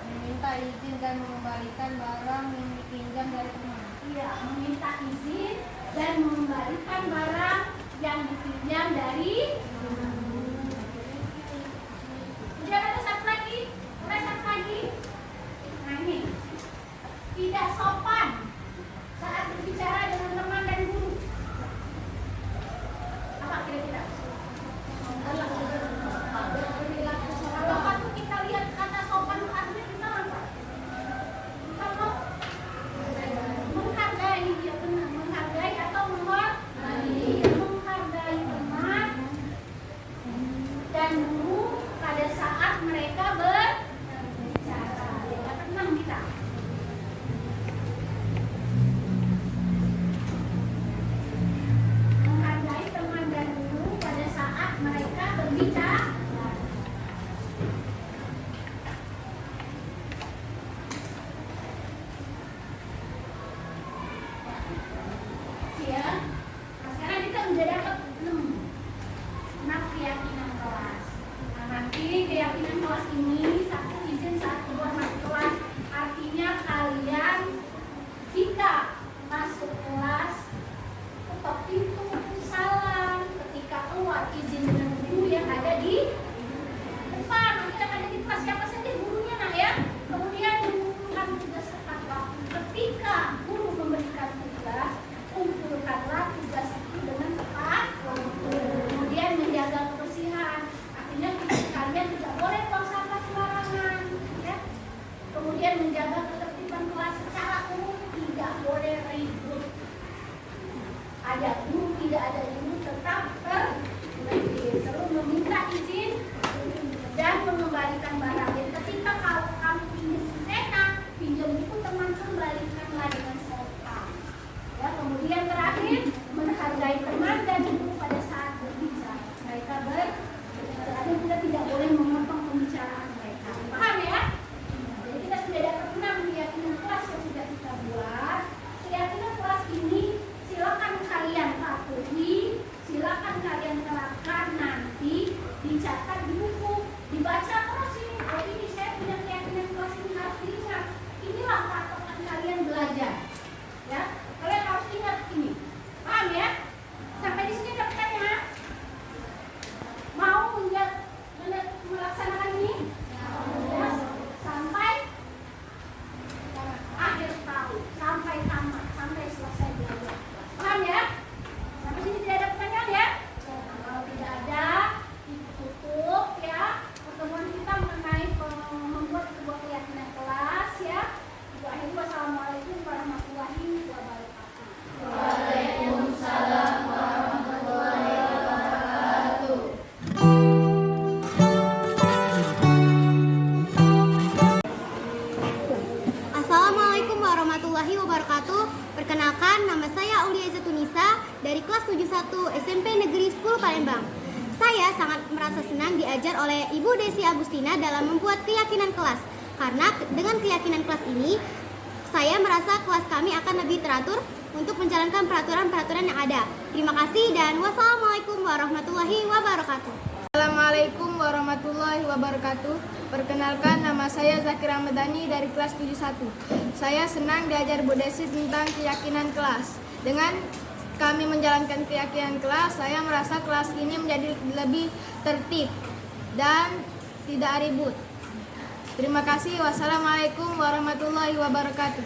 Meminta izin dan mengembalikan barang yang dipinjam dari teman. Iya, meminta izin dan mengembalikan barang yang dipinjam dari. Udah ada satu lagi, udah satu lagi. Nah ini, tidak sopan saat berbicara dengan teman dan guru. Apa kira-kira? Kalau waktu kita lihat kata sopan itu artinya kita apa? Kalau menghargai, ya benar, menghargai atau menghormati, menghargai teman dan guru pada saat mereka berbicara. Ya, tenang kita. Menghargai teman dan guru pada saat mereka berbicara. Ya. Nah, sekarang kita udah dapat 6 keyakinan kelas. Nah, nanti keyakinan kelas ini satu izin saat keluar masuk kelas. Artinya kalian jika masuk kelas ketok pintu, salam, ketika keluar izin dengan guru yang ada di depan. Nanti yang ada di kelas siapa saja gurunya, nah ya. Kemudian mengumpulkan tugas tepat waktu. Ketika guru memberikan tugas, kumpulkanlah tugas itu dengan tepat waktu. Kemudian menjaga kebersihan. Artinya kalian tidak boleh buang sampah sembarangan, ya. Kemudian menjaga ketertiban kelas secara umum, tidak boleh ribut. Ada guru, tidak ada guru, tetap tertib. Terus meminta izin dan mengembalikan barang. Dan ketika kalau kamu pinjam sepeda, pinjam itu teman kembalikanlah dengan sopan. Ya, kemudian terakhir menghargai teman dan guru pada saat berbicara. Mereka berarti kita tidak boleh memotong pembicaraan mereka. Paham ya? Jadi kita sudah dapat 6 keyakinan kelas yang sudah kita buat. Keyakinan kelas ini silakan kalian patuhi, silakan kalian terapkan, nanti dicatat di buku, dibaca terus ini. Oh, ini saya punya keyakinan kelas ini, harus diingat. Inilah patokan kalian belajar. Ya, kalian harus ingat ini. Paham ya? Sampai di sini ada pertanyaan? Mau melaksanakan ini? Ya. Sampai akhir tahun, sampai tamat, sampai selesai belajar. Paham ya? Sampai sini tidak ada pertanyaan ya? Kalau tidak ada, ditutup ya pertemuan kita mengenai membuat sebuah keyakinan kelas ya. Wassalamualaikum warahmatullahi wabarakatuh. Waalaikumsalam warahmatullahi wabarakatuh. Assalamualaikum warahmatullahi wabarakatuh. Perkenalkan, nama saya Aulia Zatunisa dari kelas 71 SMP Negeri 10 Palembang. Saya sangat merasa senang diajar oleh Ibu Desi Agustina dalam membuat keyakinan kelas. Karena dengan keyakinan kelas ini, saya merasa kelas kami akan lebih teratur untuk menjalankan peraturan-peraturan yang ada. Terima kasih dan wassalamualaikum warahmatullahi wabarakatuh. Assalamualaikum warahmatullahi wabarakatuh. Perkenalkan, nama saya Zakir Ahmadani dari kelas 71. Saya senang diajar Bu Desi tentang keyakinan kelas. Dengan kami menjalankan keyakinan kelas, saya merasa kelas ini menjadi lebih tertib dan tidak ribut. Terima kasih. Wassalamualaikum warahmatullahi wabarakatuh.